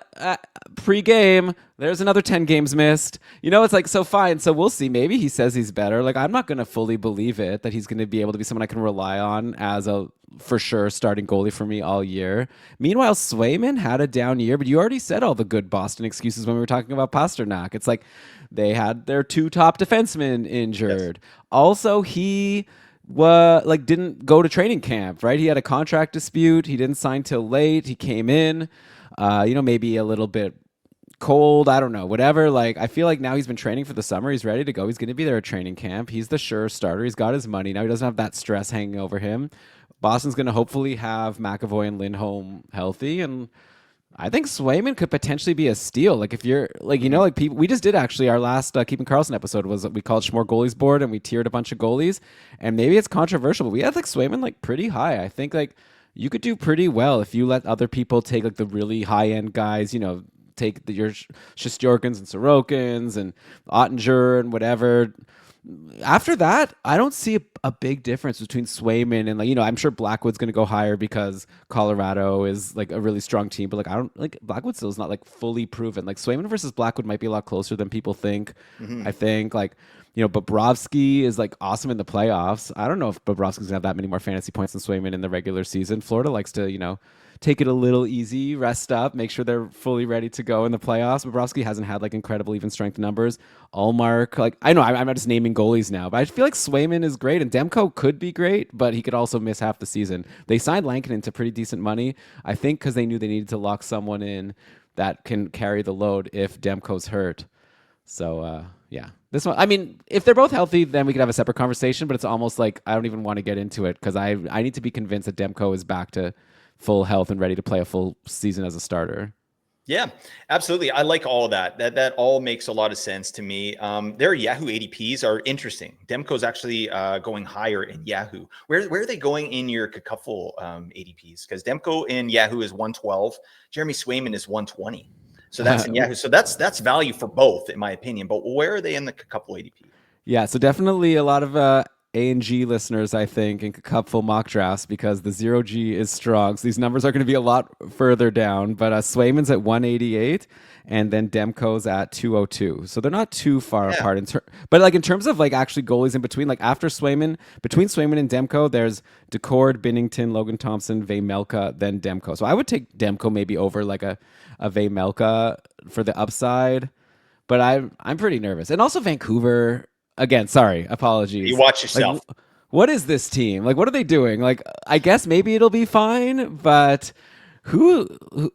[SPEAKER 2] pre-game. There's another 10 games missed. You know, it's like, so fine. So we'll see. Maybe he says he's better. Like, I'm not going to fully believe it that he's going to be able to be someone I can rely on as a for sure starting goalie for me all year. Meanwhile, Swayman had a down year, but you already said all the good Boston excuses when we were talking about Pastrnak. It's like they had their 2 top defensemen injured. Yes. Also, he didn't go to training camp, right? He had a contract dispute. He didn't sign till late. He came in, maybe a little bit cold. I don't know, whatever. Like, I feel like now he's been training for the summer. He's ready to go. He's going to be there at training camp. He's the sure starter. He's got his money. Now he doesn't have that stress hanging over him. Boston's going to hopefully have McAvoy and Lindholm healthy. And I think Swayman could potentially be a steal. Like, if you're like, people, we just did actually our last Keeping Karlsson episode was we called Schmore Goalies Board and we tiered a bunch of goalies. And maybe it's controversial, but we had like Swayman like pretty high. I think like you could do pretty well if you let other people take like the really high end guys, take your Shesterkins and Sorokins and Ottinger and whatever. After that, I don't see a big difference between Swayman and I'm sure Blackwood's going to go higher because Colorado is like a really strong team, but like I don't like Blackwood still is not like fully proven. Like Swayman versus Blackwood might be a lot closer than people think. I think Bobrovsky is like awesome in the playoffs. I don't know if Bobrovsky's going to have that many more fantasy points than Swayman in the regular season. Florida likes to, take it a little easy, rest up, make sure they're fully ready to go in the playoffs. Bobrovsky hasn't had like incredible even strength numbers. Allmark, like I know I'm not just naming goalies now, but I feel like Swayman is great and Demko could be great, but he could also miss half the season. They signed Lankinen to pretty decent money, I think, because they knew they needed to lock someone in that can carry the load if Demko's hurt. So yeah, this one. I mean, if they're both healthy, then we could have a separate conversation. But it's almost like I don't even want to get into it because I need to be convinced that Demko is back to full health and ready to play a full season as a starter.
[SPEAKER 1] Yeah, absolutely. I like all of that. That all makes a lot of sense to me. Their Yahoo ADPs are interesting. Demko's actually going higher in Yahoo. Where are they going in your Cacuffle ADPs? Because Demko in Yahoo is 112. Jeremy Swayman is 120. So that's in Yahoo. So that's value for both, in my opinion. But where are they in the Cacuffle ADP?
[SPEAKER 2] Yeah, so definitely a lot of A&G listeners, I think, in Cupful mock drafts because the 0G is strong. So these numbers are going to be a lot further down. But Swayman's at 188 and then Demko's at 202. So they're not too far apart. But like in terms of like actually goalies in between, like after Swayman, between Swayman and Demko, there's Decord, Binnington, Logan Thompson, Vejmelka, then Demko. So I would take Demko maybe over like a Vejmelka for the upside. But I'm pretty nervous. And also Vancouver... Again, sorry, apologies.
[SPEAKER 1] You watch yourself.
[SPEAKER 2] Like, what is this team? Like, what are they doing? Like, I guess maybe it'll be fine, but who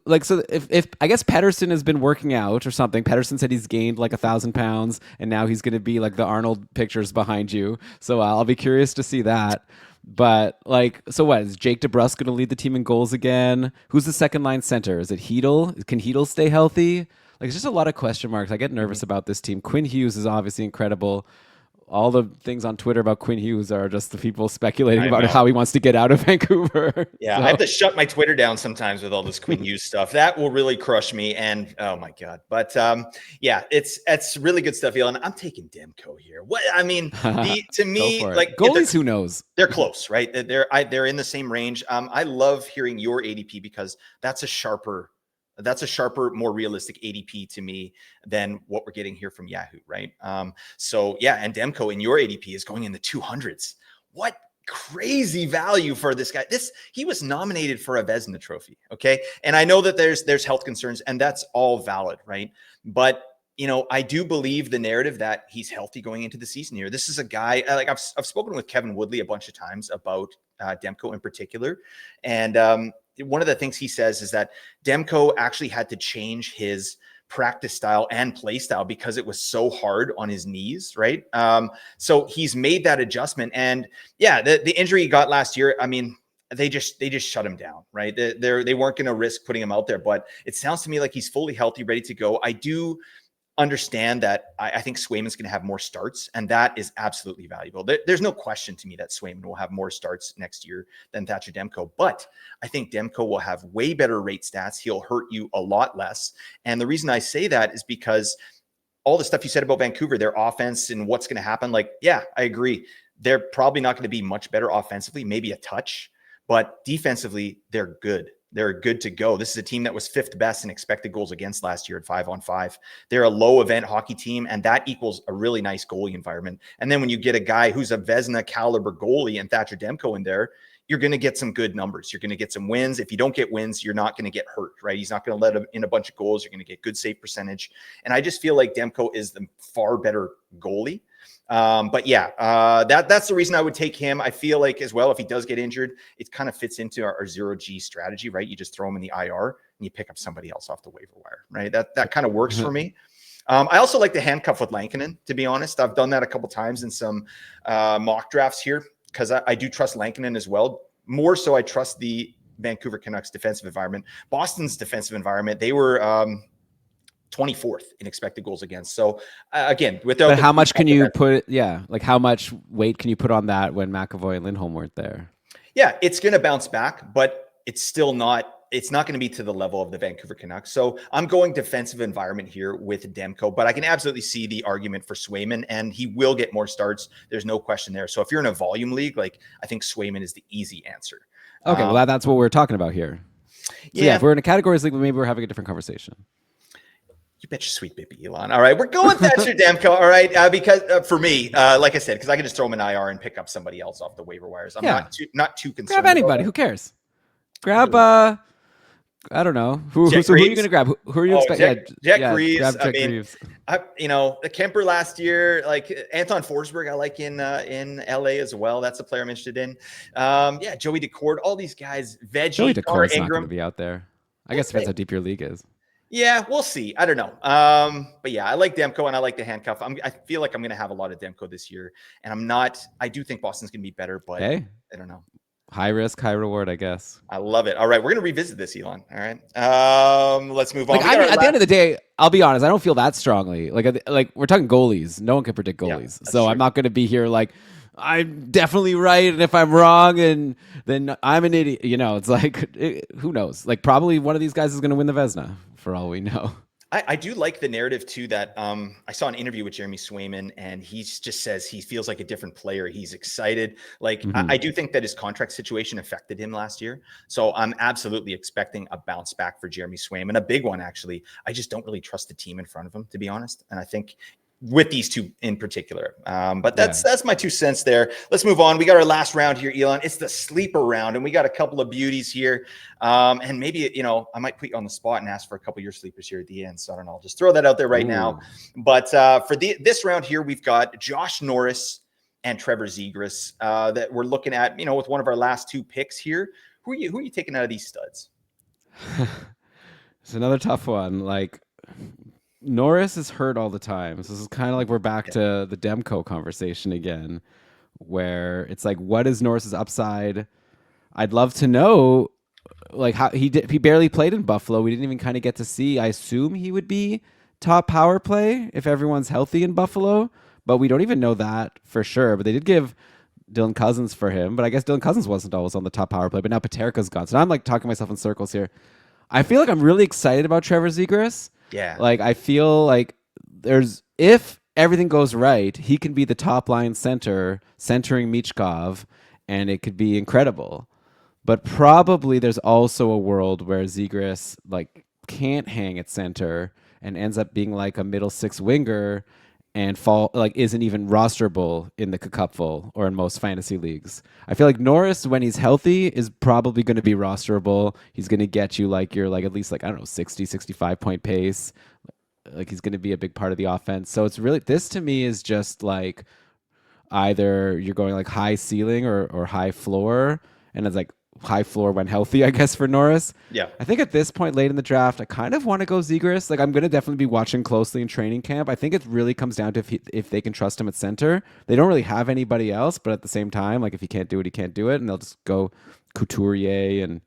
[SPEAKER 2] like, so if I guess Pettersson has been working out or something. Pettersson said he's gained like 1,000 pounds and now he's going to be like the Arnold pictures behind you. So I'll be curious to see that. But like, so what is Jake DeBrusk going to lead the team in goals again? Who's the second line center? Is it Hedl? Can Hedl stay healthy? Like, it's just a lot of question marks. I get nervous about this team. Quinn Hughes is obviously incredible. All the things on Twitter about Quinn Hughes are just the people speculating about how he wants to get out of Vancouver.
[SPEAKER 1] Yeah,
[SPEAKER 2] so.
[SPEAKER 1] I have to shut my Twitter down sometimes with all this Quinn Hughes stuff. That will really crush me. And oh my God. But yeah, it's really good stuff, Elan. I'm taking Demko here. What I mean, to me, like
[SPEAKER 2] goalies, who knows?
[SPEAKER 1] They're close, right? They're in the same range. I love hearing your ADP because that's a sharper, more realistic ADP to me than what we're getting here from Yahoo, right? So yeah, and Demko in your ADP is going in the 200s. What crazy value for this guy. He was nominated for a Vezina trophy, okay? And I know that there's health concerns and that's all valid, right? But I do believe the narrative that he's healthy going into the season here. This is a guy, like I've spoken with Kevin Woodley a bunch of times about Demko in particular. And one of the things he says is that Demko actually had to change his practice style and play style because it was so hard on his knees, right? So he's made that adjustment. And yeah, the injury he got last year, I mean, they just shut him down, right? They weren't going to risk putting him out there, but it sounds to me like he's fully healthy, ready to go. I do understand that I think Swayman's going to have more starts, and that is absolutely valuable. There's no question to me that Swayman will have more starts next year than Thatcher Demko, but I think Demko will have way better rate stats. He'll hurt you a lot less. And the reason I say that is because all the stuff you said about Vancouver, their offense and what's going to happen, like, yeah, I agree. They're probably not going to be much better offensively, maybe a touch, but defensively, they're good. They're good to go. This is a team that was 5th best in expected goals against last year at 5-on-5. They're a low event hockey team, and that equals a really nice goalie environment. And then when you get a guy who's a Vezina caliber goalie and Thatcher Demko in there, you're going to get some good numbers. You're going to get some wins. If you don't get wins, you're not going to get hurt, right? He's not going to let in a bunch of goals. You're going to get good save percentage. And I just feel like Demko is the far better goalie. But yeah, that's the reason I would take him. I feel like as well, if he does get injured, it kind of fits into our 0G strategy, right? You just throw him in the IR and you pick up somebody else off the waiver wire, right? That kind of works for me. I also like the handcuff with Lankinen, to be honest. I've done that a couple times in some mock drafts here because I do trust Lankinen as well. More so, I trust the Vancouver Canucks defensive environment. Boston's defensive environment, they were 24th in expected goals against. So again, without.
[SPEAKER 2] But how much can you put? Yeah, like how much weight can you put on that when McAvoy and Lindholm weren't there?
[SPEAKER 1] Yeah, it's going to bounce back, but it's still not. It's not going to be to the level of the Vancouver Canucks. So I'm going defensive environment here with Demko, but I can absolutely see the argument for Swayman, and he will get more starts. There's no question there. So if you're in a volume league, like I think Swayman is the easy answer.
[SPEAKER 2] Okay, well that's what we're talking about here. So yeah, if we're in a categories league, maybe we're having a different conversation.
[SPEAKER 1] You bet your sweet baby Elan. All right, we're going Thatcher Demko. All right, because for me, like I said, because I can just throw him in IR and pick up somebody else off the waiver wires. I'm not too concerned.
[SPEAKER 2] Grab anybody. Who cares? Grab I don't know. Who are you going to grab? Who are you expecting?
[SPEAKER 1] Jack Reeves.
[SPEAKER 2] Grab Jack Reeves.
[SPEAKER 1] The Kemper last year, like Anton Forsberg, I like in LA as well. That's a player I'm interested in. Joey Decord, all these guys. Veggie,
[SPEAKER 2] Joey Decord's not going to be out there. I guess depends how deep your league is.
[SPEAKER 1] Yeah, we'll see. I don't know. But yeah, I like Demko and I like the handcuff. I feel like I'm going to have a lot of Demko this year, and I do think Boston's going to be better, but I don't know.
[SPEAKER 2] High risk, high reward, I guess.
[SPEAKER 1] I love it. All right, we're going to revisit this, Elan. All right. Let's move on.
[SPEAKER 2] At the end of the day, I'll be honest, I don't feel that strongly. Like we're talking goalies. No one can predict goalies. So true. I'm not going to be here like, I'm definitely right, and if I'm wrong, and then I'm an idiot. It's like, who knows? Like probably one of these guys is going to win the Vezina, for all we know.
[SPEAKER 1] I do like the narrative too that I saw an interview with Jeremy Swayman, and he just says he feels like a different player. He's excited. Like I do think that his contract situation affected him last year. So I'm absolutely expecting a bounce back for Jeremy Swayman, a big one actually. I just don't really trust the team in front of him, to be honest. And I think with these two in particular. But that's my 2 cents there. Let's move on. We got our last round here, Elan. It's the sleeper round, and we got a couple of beauties here. And maybe, I might put you on the spot and ask for a couple of your sleepers here at the end. So I don't know. I'll just throw that out there right now. But for this round here, we've got Josh Norris and Trevor Zegras that we're looking at, with one of our last 2 picks here. Who are you taking out of these studs?
[SPEAKER 2] It's another tough one. Like, Norris is hurt all the time. So this is kind of like we're back to the Demko conversation again, where it's like, what is Norris's upside? I'd love to know, like, how he barely played in Buffalo. We didn't even kind of get to see. I assume he would be top power play if everyone's healthy in Buffalo, but we don't even know that for sure. But they did give Dylan Cousins for him, but I guess Dylan Cousins wasn't always on the top power play, but now Paterka's gone. So now I'm like talking myself in circles here. I feel like I'm really excited about Trevor Zegras.
[SPEAKER 1] Yeah.
[SPEAKER 2] Like, I feel like if everything goes right, he can be the top line center, centering Michkov, and it could be incredible. But probably there's also a world where Zegras, like, can't hang at center and ends up being like a middle 6 winger and isn't even rosterable in the Cupful or in most fantasy leagues. I feel like Norris, when he's healthy, is probably going to be rosterable. He's going to get you at least 60, 65 point pace. Like, he's going to be a big part of the offense. So it's really, this to me is just like either you're going like high ceiling or high floor, and it's like high floor when healthy, I guess, for Norris.
[SPEAKER 1] Yeah.
[SPEAKER 2] I think at this point late in the draft, I kind of want to go Zegras. Like, I'm going to definitely be watching closely in training camp. I think it really comes down to if they can trust him at center. They don't really have anybody else, but at the same time, like, if he can't do it, he can't do it. And they'll just go Couturier. And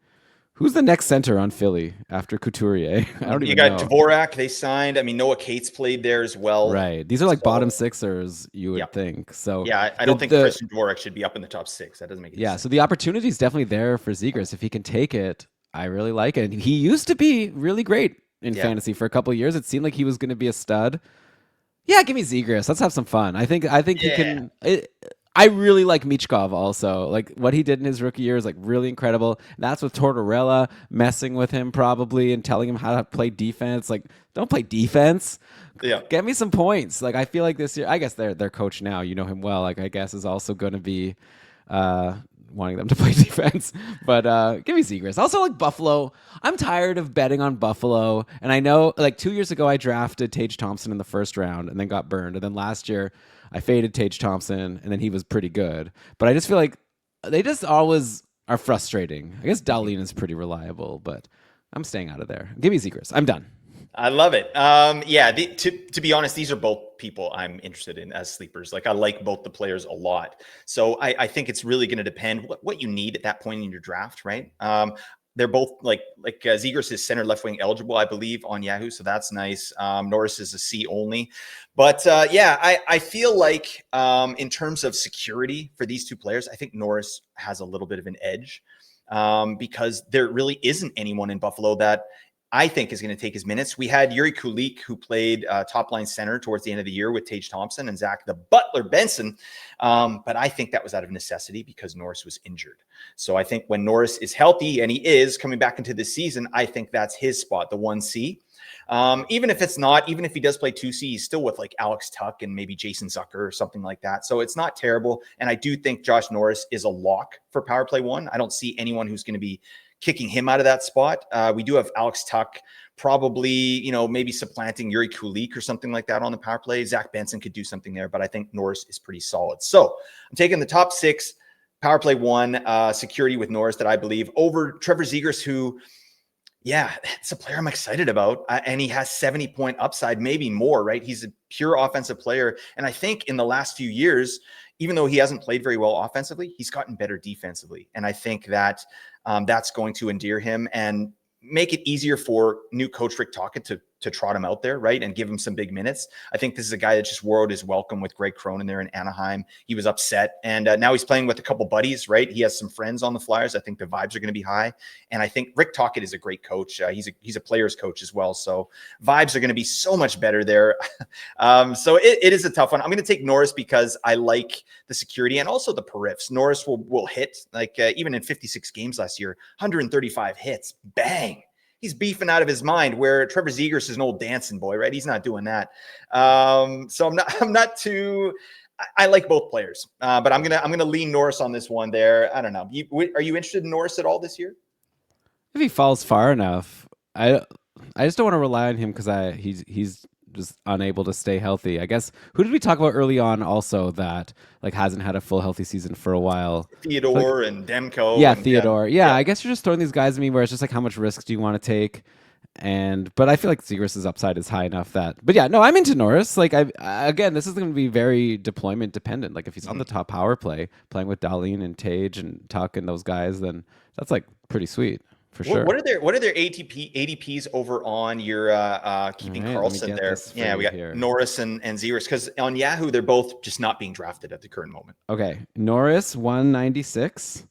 [SPEAKER 2] who's the next center on Philly after Couturier? I don't even know.
[SPEAKER 1] You got Dvorak, they signed. I mean, Noah Cates played there as well.
[SPEAKER 2] Right. These are like bottom sixers, you would think. So
[SPEAKER 1] yeah, I don't think Christian Dvorak should be up in the top 6. That doesn't make any sense.
[SPEAKER 2] So the opportunity is definitely there for Zegras. If he can take it, I really like it. And he used to be really great in fantasy for a couple of years. It seemed like he was going to be a stud. Yeah, give me Zegras. Let's have some fun. I think he can. I really like Michkov also. Like, what he did in his rookie year is like really incredible. And that's with Tortorella messing with him probably and telling him how to play defense. Like, don't play defense.
[SPEAKER 1] Yeah.
[SPEAKER 2] Get me some points. Like, I feel like this year, I guess their coach now, you know him well, like, I guess is also going to be wanting them to play defense. But give me Zegras. Also, like Buffalo, I'm tired of betting on Buffalo. And I know, like 2 years ago, I drafted Tage Thompson in the first round and then got burned. And then last year, I faded Tage Thompson, and then he was pretty good. But I just feel like they just always are frustrating. I guess Dahlin is pretty reliable, but I'm staying out of there. Give me Zegras. I'm done.
[SPEAKER 1] I love it. Yeah, to be honest, these are both people I'm interested in as sleepers. Like I like both the players a lot. So I think it's really going to depend what you need at that point in your draft, right? They're both like Zegras is center left wing eligible, I believe, on Yahoo. So that's nice. Norris is a C only. But yeah, I feel like in terms of security for these two players, I think Norris has a little bit of an edge because there really isn't anyone in Buffalo that I think is going to take his minutes. We had Yuri Kulik, who played top line center towards the end of the year with Tage Thompson and Zach the Butler Benson. But I think that was out of necessity because Norris was injured. So I think when Norris is healthy, and he is coming back into this season, I think that's his spot, the 1C. Even if it's not, even if he does play 2C, he's still with like Alex Tuck and maybe Jason Zucker or something like that. So it's not terrible. And I do think Josh Norris is a lock for power play 1. I don't see anyone who's going to be kicking him out of that spot. We do have Alex Tuck probably, maybe supplanting Yuri Kulik or something like that on the power play. Zach Benson could do something there, but I think Norris is pretty solid. So I'm taking the top 6 power play 1 security with Norris that I believe over Trevor Zegras, who, yeah, it's a player I'm excited about. And he has 70-point upside, maybe more, right? He's a pure offensive player. And I think in the last few years, even though he hasn't played very well offensively, he's gotten better defensively. And I think that that's going to endear him and make it easier for new coach Rick Tocchet to trot him out there, right, and give him some big minutes. I think this is a guy that just wore out his welcome with Greg Cronin there in Anaheim. He was upset, and now he's playing with a couple buddies, right? He has some friends on the Flyers. I think the vibes are going to be high, and I think Rick Tocchet is a great coach. He's a player's coach as well, so vibes are going to be so much better there. So it is a tough one. I'm going to take Norris because I like the security and also the periffs. Norris will hit, like even in 56 games last year, 135 hits, bang. He's beefing out of his mind, where Trevor Zegras is an old dancing boy, right? He's not doing that. So I'm not too. I like both players, but I'm gonna lean Norris on this one. There, I don't know. Are you interested in Norris at all this year?
[SPEAKER 2] If he falls far enough, I just don't want to rely on him because he's just unable to stay healthy. I guess, who did we talk about early on also that like hasn't had a full healthy season for a while?
[SPEAKER 1] Theodore and Demko.
[SPEAKER 2] Yeah, Theodore. Yeah, I guess you're just throwing these guys at me where it's just like, how much risk do you want to take? But I feel like Zegras' upside is high enough that. But yeah, no, I'm into Norris. Like again, this is going to be very deployment dependent. Like if he's on the top power play, playing with Dahlin and Tage and Tuck and those guys, then that's like pretty sweet. For sure.
[SPEAKER 1] What are their ADPs over on your keeping Karlsson there? Yeah, we got here. Norris and Zegras, because on Yahoo they're both just not being drafted at the current moment.
[SPEAKER 2] Okay, Norris 196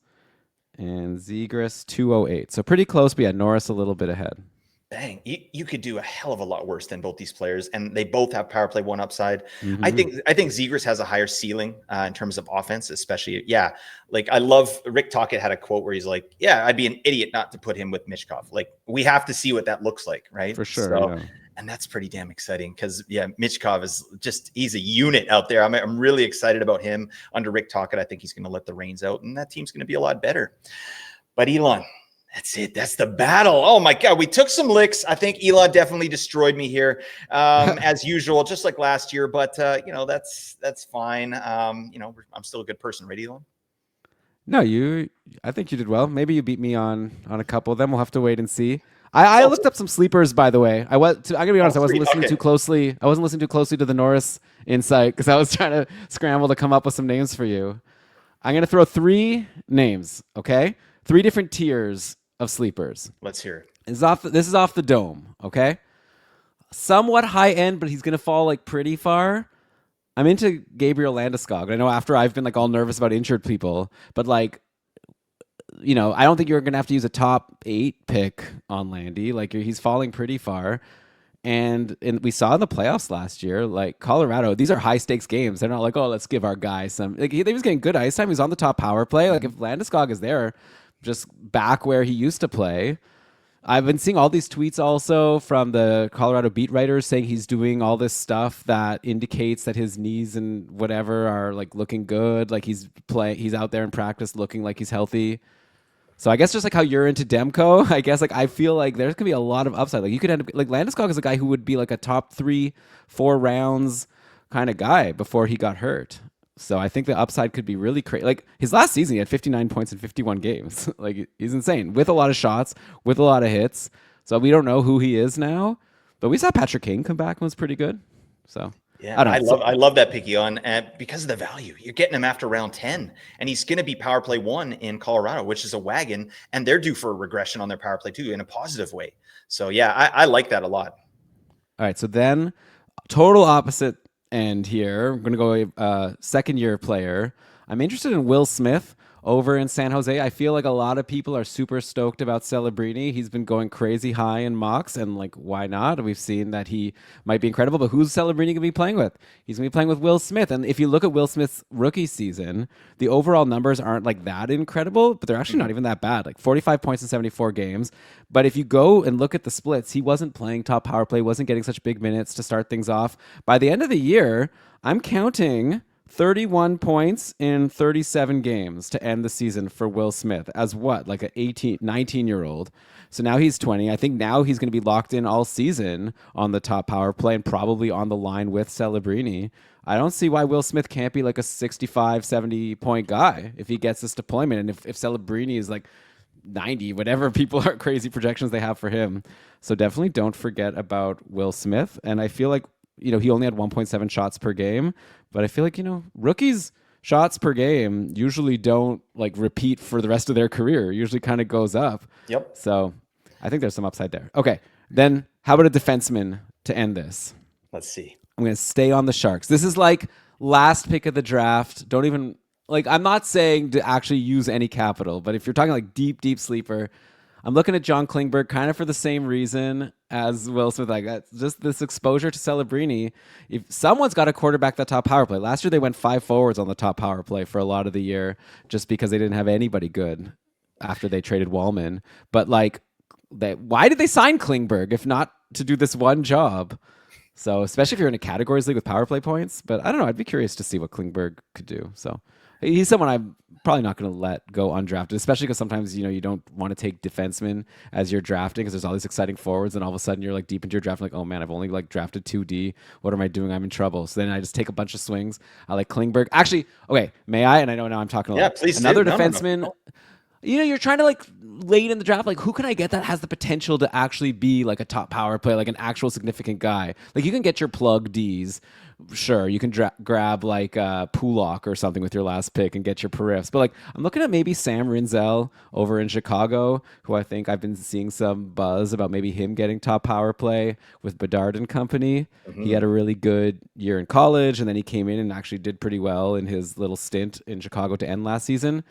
[SPEAKER 2] and Zegras 208. So pretty close, but yeah, Norris a little bit ahead.
[SPEAKER 1] Dang, you could do a hell of a lot worse than both these players, and they both have power play 1 upside. Mm-hmm. I think Zegras has a higher ceiling in terms of offense, especially. Yeah, like I love Rick Tocchet had a quote where he's like, "Yeah, I'd be an idiot not to put him with Michkov. Like we have to see what that looks like, right?"
[SPEAKER 2] For sure.
[SPEAKER 1] So, yeah. And that's pretty damn exciting because Michkov is he's a unit out there. I'm really excited about him under Rick Tocchet. I think he's going to let the reins out, and that team's going to be a lot better. But Elan. That's it. That's the battle. Oh my God. We took some licks. I think Elan definitely destroyed me here, as usual, just like last year. But that's fine. I'm still a good person, right, Elan?
[SPEAKER 2] No, I think you did well. Maybe you beat me on a couple of them. We'll have to wait and see. I looked up some sleepers, by the way. I'm gonna be honest. I wasn't listening too closely. I wasn't listening too closely to the Norris insight because I was trying to scramble to come up with some names for you. I'm gonna throw 3 names. Okay, 3 different tiers of sleepers.
[SPEAKER 1] Let's hear it.
[SPEAKER 2] This is off the dome, okay? Somewhat high end, but he's gonna fall like pretty far. I'm into Gabriel Landeskog. I know after I've been like all nervous about injured people, but like, I don't think you're gonna have to use a top 8 pick on Landy. Like he's falling pretty far. And we saw in the playoffs last year, like Colorado, these are high stakes games. They're not like, oh, let's give our guy some. Like he was getting good ice time. He was on the top power play. Like if Landeskog is there, just back where he used to play. I've been seeing all these tweets also from the Colorado beat writers saying he's doing all this stuff that indicates that his knees and whatever are like looking good. Like he's out there in practice looking like he's healthy. So I guess just like how you're into Demko, I guess like I feel like there's gonna be a lot of upside. Like you could end up like Landeskog is a guy who would be like a top 3-4 rounds kind of guy before he got hurt. So I think the upside could be really crazy. Like his last season, he had 59 points in 51 games. Like he's insane with a lot of shots, with a lot of hits. So we don't know who he is now, but we saw Patrick Kane come back and was pretty good. So
[SPEAKER 1] yeah, I love that pick, Elan, because of the value. You're getting him after round 10, and he's going to be power play 1 in Colorado, which is a wagon, and they're due for a regression on their power play too in a positive way. So yeah, I like that a lot.
[SPEAKER 2] All right, so then total opposite end here. I'm going to go second-year player. I'm interested in Will Smith over in San Jose. I feel like a lot of people are super stoked about Celebrini. He's been going crazy high in mocks, and like, why not? We've seen that he might be incredible, but who's Celebrini going to be playing with? He's going to be playing with Will Smith. And if you look at Will Smith's rookie season, the overall numbers aren't like that incredible, but they're actually not even that bad. Like 45 points in 74 games. But if you go and look at the splits, he wasn't playing top power play, wasn't getting such big minutes to start things off. By the end of the year, I'm counting 31 points in 37 games to end the season for Will Smith as what? Like a 19-year-old. So now he's 20. I think now he's going to be locked in all season on the top power play and probably on the line with Celebrini. I don't see why Will Smith can't be like a 65, 70 point guy if he gets this deployment. And if Celebrini is like 90, whatever people are crazy projections they have for him. So definitely don't forget about Will Smith. And I feel like, he only had 1.7 shots per game, but I feel like, rookies shots per game usually don't like repeat for the rest of their career. It usually kind of goes up.
[SPEAKER 1] Yep.
[SPEAKER 2] So I think there's some upside there. Okay. Then how about a defenseman to end this?
[SPEAKER 1] Let's see.
[SPEAKER 2] I'm going to stay on the Sharks. This is like last pick of the draft. Don't even like, I'm not saying to actually use any capital, but if you're talking like deep sleeper, I'm looking at John Klingberg kind of for the same reason as Will Smith. Like just this exposure to Celebrini. If someone's got to quarterback that top power play. Last year they went 5 forwards on the top power play for a lot of the year just because they didn't have anybody good after they traded Wallman. But like, why did they sign Klingberg if not to do this one job? So especially if you're in a categories league with power play points. But I don't know. I'd be curious to see what Klingberg could do. So he's someone I'm probably not going to let go undrafted, especially because sometimes, you don't want to take defensemen as you're drafting because there's all these exciting forwards and all of a sudden you're like deep into your draft, like, oh man, I've only like drafted 2D. What am I doing? I'm in trouble. So then I just take a bunch of swings. I like Klingberg. Actually, okay, may I? And I know now I'm talking a lot.
[SPEAKER 1] Yeah, please.
[SPEAKER 2] Another defenseman. No. You're trying to like late in the draft, like who can I get that has the potential to actually be like a top power play, like an actual significant guy? Like you can get your plug Ds. Sure, you can grab like Pulak or something with your last pick and get your periffs. But like I'm looking at maybe Sam Rinzel over in Chicago, who I think I've been seeing some buzz about maybe him getting top power play with Bedard and company. Mm-hmm. He had a really good year in college, and then he came in and actually did pretty well in his little stint in Chicago to end last season.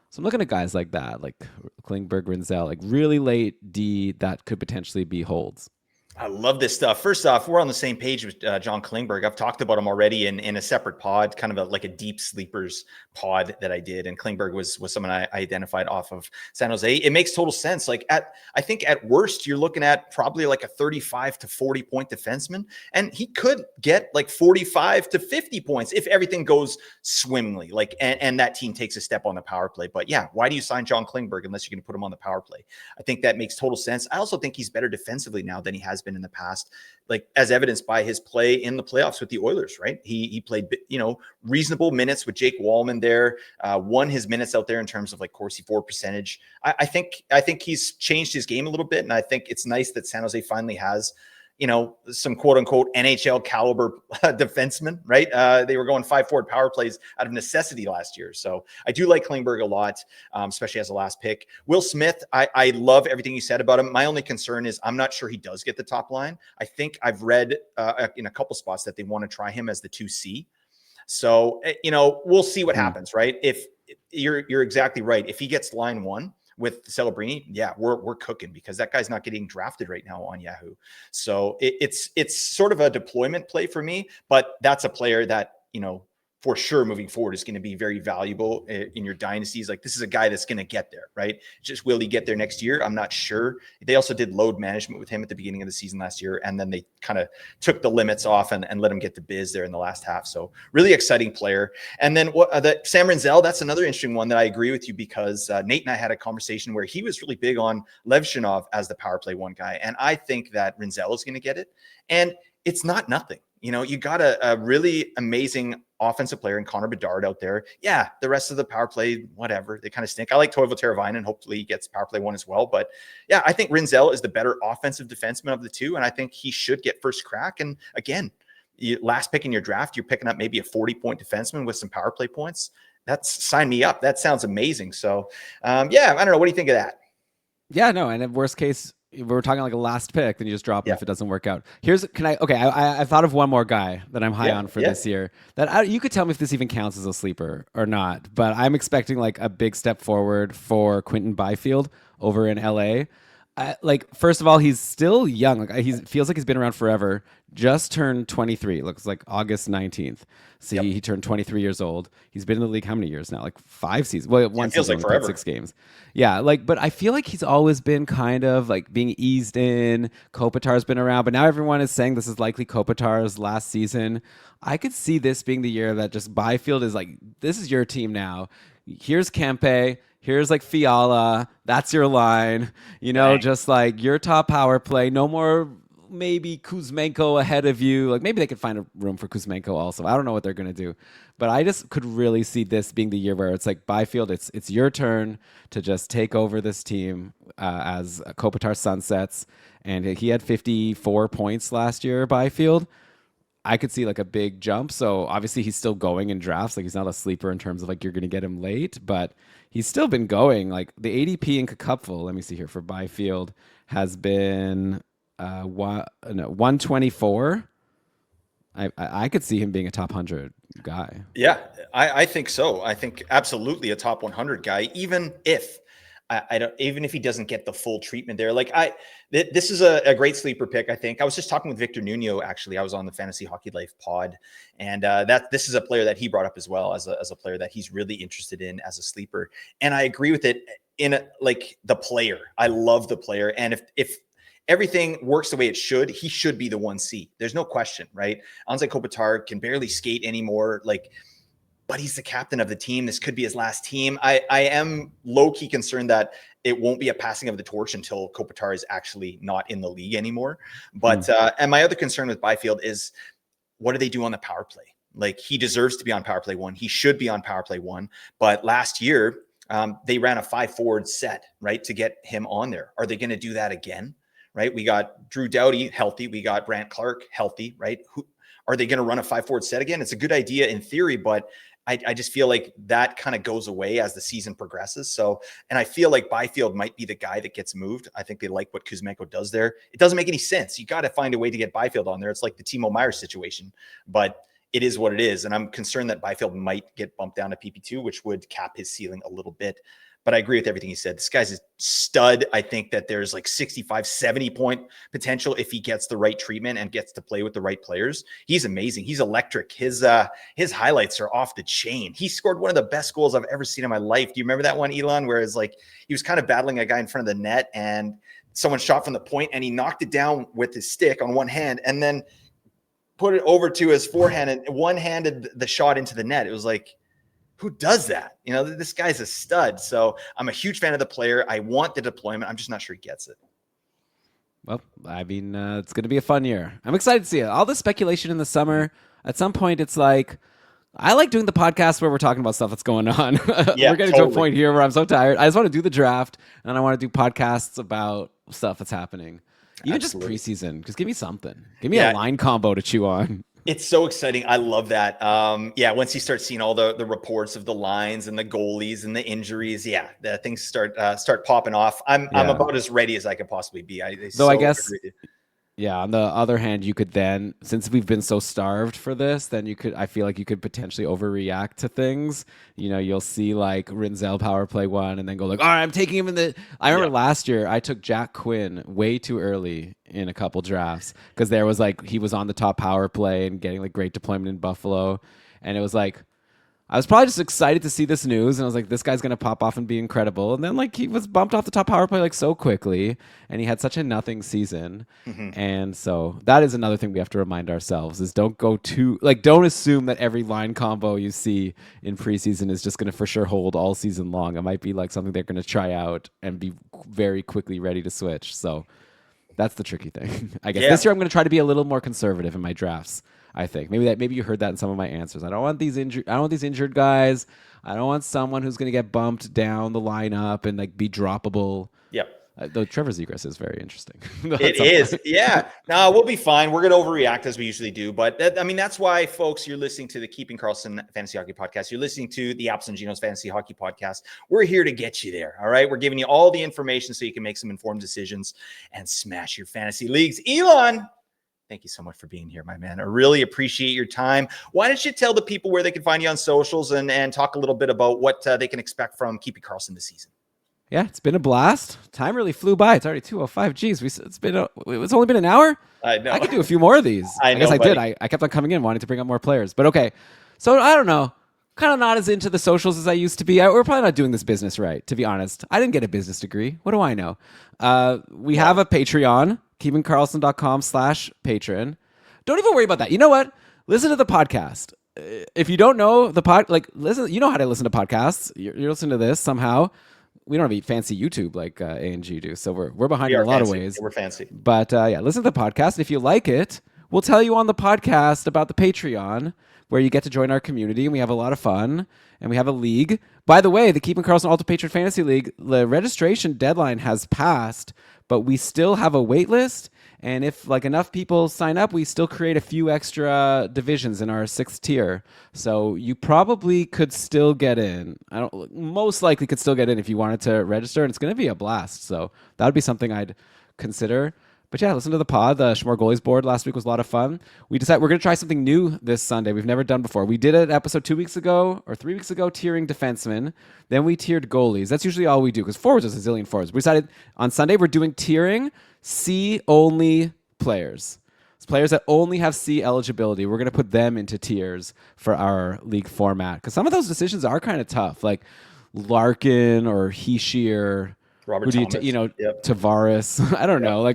[SPEAKER 2] So I'm looking at guys like that, like Klingberg, Rinzel, like really late D that could potentially be holds.
[SPEAKER 1] I love this stuff. First off, we're on the same page with John Klingberg. I've talked about him already in a separate pod, kind of like a deep sleepers pod that I did. And Klingberg was someone I identified off of San Jose. It makes total sense. Like I think at worst, you're looking at probably like a 35 to 40 point defenseman. And he could get like 45 to 50 points if everything goes swimmingly, like, and that team takes a step on the power play. But yeah, why do you sign John Klingberg unless you're going to put him on the power play? I think that makes total sense. I also think he's better defensively now than he has been in the past, like as evidenced by his play in the playoffs with the Oilers, right? He played, reasonable minutes with Jake Wallman there, won his minutes out there in terms of like Corsi for percentage. I think he's changed his game a little bit. And I think it's nice that San Jose finally has, some quote unquote NHL caliber defensemen, right? They were going 5 forward power plays out of necessity last year. So I do like Klingberg a lot, especially as a last pick. Will Smith, I love everything you said about him. My only concern is I'm not sure he does get the top line. I think I've read in a couple spots that they want to try him as the 2C. So, we'll see what happens, right? If you're exactly right. If he gets line 1 with Celebrini, yeah, we're cooking because that guy's not getting drafted right now on Yahoo. So it's sort of a deployment play for me, but that's a player that, for sure moving forward is going to be very valuable in your dynasties. Like, this is a guy that's going to get there, right? Just will he get there next year? I'm not sure. They also did load management with him at the beginning of the season last year, and then they kind of took the limits off and let him get the biz there in the last half. So really exciting player. And then Sam Rinzel, that's another interesting one that I agree with you, because Nate and I had a conversation where he was really big on Levshunov as the power play one guy. And I think that Rinzel is going to get it. And it's not nothing. You know, you got a really amazing offensive player in Connor Bedard out there. Yeah, the rest of the power play, whatever, they kind of stink. I like Toivo Teravainen. Hopefully he gets power play one as well. But yeah, I think Rinzel is the better offensive defenseman of the two, and I think he should get first crack. And again, last pick in your draft, you're picking up maybe a 40-point defenseman with some power play points. That's, sign me up. That sounds amazing. So yeah, I don't know. What do you think of that?
[SPEAKER 2] Yeah, no, and in worst case, if we're talking like a last pick, then you just drop him if it doesn't work out. I thought of one more guy that I'm high on for this year that you could tell me if this even counts as a sleeper or not, but I'm expecting like a big step forward for Quinton Byfield over in LA. Like, first of all, he's still young. Like, he feels like he's been around forever. Just turned 23. Looks like August 19th. See, he turned 23 years old. He's been in the league how many years now? Like 5 seasons. Well, one season, like forever. 6 games. Yeah, like, but I feel like he's always been kind of like being eased in. Kopitar's been around, but now everyone is saying this is likely Kopitar's last season. I could see this being the year that just Byfield is like, this is your team now. Here's Kempe. Here's like Fiala. That's your line. You know, just like your top power play. No more maybe Kuzmenko ahead of you. Like, maybe they could find a room for Kuzmenko also. I don't know what they're going to do. But I just could really see this being the year where it's like, Byfield, it's your turn to just take over this team as Kopitar sunsets. And he had 54 points last year, Byfield. I could see like a big jump. So obviously he's still going in drafts. Like, he's not a sleeper in terms of like you're going to get him late, but he's still been going. Like, the ADP in Cupful, let me see here, for Byfield has been 124. I could see him being a top 100 guy.
[SPEAKER 1] Yeah, I think so. I think absolutely a top 100 guy, even if even if he doesn't get the full treatment there. Like, this is a great sleeper pick. I think I was just talking with Victor Nuno. Actually, I was on the Fantasy Hockey Life pod, and this is a player that he brought up as well as a player that he's really interested in as a sleeper. And I agree with it like the player. I love the player, and if everything works the way it should, he should be the 1C. There's no question, right? Anze Kopitar can barely skate anymore. Like, but he's the captain of the team. This could be his last team. I am low-key concerned that it won't be a passing of the torch until Kopitar is actually not in the league anymore. But and my other concern with Byfield is, what do they do on the power play? Like, he deserves to be on power play one. He should be on power play one. But last year, they ran a 5-forward set, right, to get him on there. Are they going to do that again? Right? We got Drew Doughty healthy. We got Brandt Clark healthy, right? Are they going to run a 5-forward set again? It's a good idea in theory, but I just feel like that kind of goes away as the season progresses. So, and I feel like Byfield might be the guy that gets moved. I think they like what Kuzmenko does there. It doesn't make any sense. You got to find a way to get Byfield on there. It's like the Timo Meier situation, but it is what it is. And I'm concerned that Byfield might get bumped down to PP2, which would cap his ceiling a little bit. But I agree with everything he said. This guy's a stud. I think that there's like 65, 70 point potential if he gets the right treatment and gets to play with the right players. He's amazing. He's electric. His highlights are off the chain. He scored one of the best goals I've ever seen in my life. Do you remember that one, Elan, where it's like he was kind of battling a guy in front of the net and someone shot from the point and he knocked it down with his stick on one hand and then put it over to his forehand and one-handed the shot into the net. It was like, who does that? You know, this guy's a stud. So I'm a huge fan of the player. I want the deployment. I'm just not sure he gets it.
[SPEAKER 2] Well, I mean, it's going to be a fun year. I'm excited to see it. All the speculation in the summer, at some point, it's like, I like doing the podcast where we're talking about stuff that's going on.
[SPEAKER 1] Yeah,
[SPEAKER 2] we're getting to a point here where I'm so tired. I just want to do the draft, and I want to do podcasts about stuff that's happening. Even Absolutely. Just preseason. Just give me something. Give me a line combo to chew on.
[SPEAKER 1] It's so exciting. I love that. Once you start seeing all the reports of the lines and the goalies and the injuries, the things start popping off. I'm about as ready as I could possibly be. I guess.
[SPEAKER 2] On the other hand, you could then, since we've been so starved for this, then I feel like you could potentially overreact to things. You know, you'll see like Rinzel power play one and then go like, all right, I'm taking him in the, I remember last year I took Jack Quinn way too early in a couple drafts because there was like, he was on the top power play and getting like great deployment in Buffalo. And it was like, I was probably just excited to see this news, and I was like, this guy's going to pop off and be incredible. And then, like, he was bumped off the top power play, like, so quickly, and he had such a nothing season. And so that is another thing we have to remind ourselves is don't assume that every line combo you see in preseason is just going to for sure hold all season long. It might be, like, something they're going to try out and be very quickly ready to switch. So that's the tricky thing. I guess this year I'm going to try to be a little more conservative in my drafts. I think maybe you heard that in some of my answers. I don't want these injured guys. I don't want someone who's going to get bumped down the lineup and like be droppable.
[SPEAKER 1] Yep.
[SPEAKER 2] Though Trevor Zegras is very interesting.
[SPEAKER 1] It is. Yeah. No, we'll be fine. We're going to overreact as we usually do. But that's why, folks, you're listening to the Keeping Karlsson Fantasy Hockey Podcast. You're listening to the Apples Ginos Fantasy Hockey Podcast. We're here to get you there. All right. We're giving you all the information so you can make some informed decisions and smash your fantasy leagues. Elan, thank you so much for being here, my man. I really appreciate your time. Why don't you tell the people where they can find you on socials and talk a little bit about what they can expect from Keeping Karlsson this season?
[SPEAKER 2] Yeah, it's been a blast. Time really flew by. It's already 2:05. Geez, it's only been an hour.
[SPEAKER 1] I know.
[SPEAKER 2] I could do a few more of these. I guess I did. I kept on coming in wanting to bring up more players. But okay. So I don't know. Kind of not as into the socials as I used to be. We're probably not doing this business right, to be honest. I didn't get a business degree. What do I know? We have a Patreon, keepingkarlsson.com/patron. Don't even worry about that. You know what? Listen to the podcast. If you don't know listen. You know how to listen to podcasts. You're listening to this somehow. We don't have fancy YouTube like A&G do, so we're behind in a lot of ways.
[SPEAKER 1] We're fancy.
[SPEAKER 2] But listen to the podcast. If you like it, we'll tell you on the podcast about the Patreon, where you get to join our community, and we have a lot of fun, and we have a league. By the way, the Keeping Karlsson Ultimate Patron Fantasy League, the registration deadline has passed, but we still have a wait list. And if like enough people sign up, we still create a few extra divisions in our 6th tier. So you probably could still get in. Most likely could still get in if you wanted to register, and it's going to be a blast. So that would be something I'd consider. But yeah, listen to the pod. The Schmore Goalies board last week was a lot of fun. We decided we're going to try something new this Sunday we've never done before. We did an episode 2 weeks ago or 3 weeks ago tiering defensemen. Then we tiered goalies. That's usually all we do because forwards is a zillion forwards. We decided on Sunday we're doing tiering C-only players. It's players that only have C eligibility. We're going to put them into tiers for our league format because some of those decisions are kind of tough, like Larkin or Hischier.
[SPEAKER 1] Robert Thomas.
[SPEAKER 2] Tavares. I don't know. I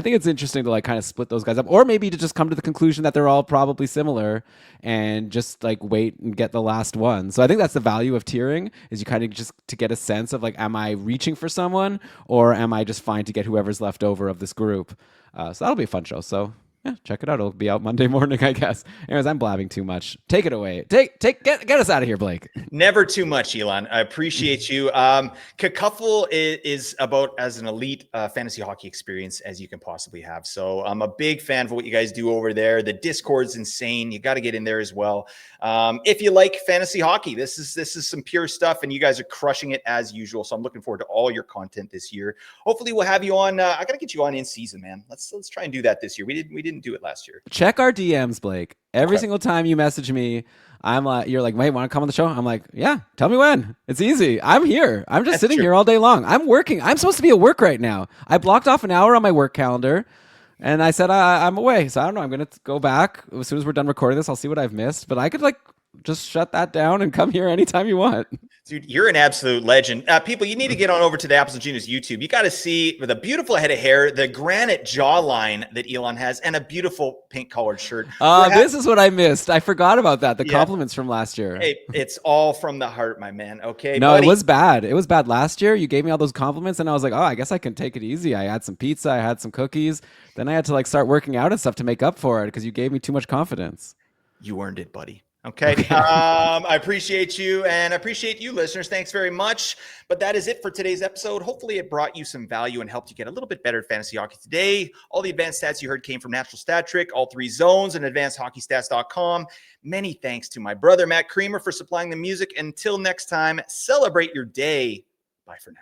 [SPEAKER 2] think it's interesting to kind of split those guys up, or maybe to just come to the conclusion that they're all probably similar and just wait and get the last one. So I think that's the value of tiering is you kind of just to get a sense of am I reaching for someone or am I just fine to get whoever's left over of this group? So that'll be a fun show. So yeah, check it out. It'll be out Monday morning, I guess. Anyways, I'm blabbing too much. Take it away. Get us out of here, Blake.
[SPEAKER 1] Never too much, Elan. I appreciate you. Cacuffle is about as an elite fantasy hockey experience as you can possibly have. So I'm a big fan of what you guys do over there. The Discord's insane. You got to get in there as well. If you like fantasy hockey, this is some pure stuff, and you guys are crushing it as usual. So I'm looking forward to all your content this year. Hopefully, we'll have you on. I got to get you on in season, man. Let's try and do that this year. We didn't do it last year.
[SPEAKER 2] Check our DMs, Blake. Every single time you message me, you're like, "Wait, want to come on the show?" I'm like, "Yeah, tell me when." It's easy. I'm here. I'm just sitting here all day long. I'm working. I'm supposed to be at work right now. I blocked off an hour on my work calendar, and I said I'm away. So I don't know. I'm gonna go back as soon as we're done recording this. I'll see what I've missed, but I could just shut that down and come here anytime you want.
[SPEAKER 1] Dude, you're an absolute legend. People, you need to get on over to the Apples Ginos YouTube. You got to see with a beautiful head of hair, the granite jawline that Elan has, and a beautiful pink colored shirt.
[SPEAKER 2] This is what I missed. I forgot about that. The compliments from last year.
[SPEAKER 1] Hey, it's all from the heart, my man. Okay.
[SPEAKER 2] No,
[SPEAKER 1] buddy.
[SPEAKER 2] It was bad. It was bad last year. You gave me all those compliments, and I was like, oh, I guess I can take it easy. I had some pizza. I had some cookies. Then I had to start working out and stuff to make up for it because you gave me too much confidence.
[SPEAKER 1] You earned it, buddy. Okay. I appreciate you and I appreciate you listeners. Thanks very much. But that is it for today's episode. Hopefully it brought you some value and helped you get a little bit better at fantasy hockey today. All the advanced stats you heard came from Natural Stat Trick, all 3 zones, and advancedhockeystats.com. Many thanks to my brother, Matt Creamer, for supplying the music. Until next time, celebrate your day. Bye for now.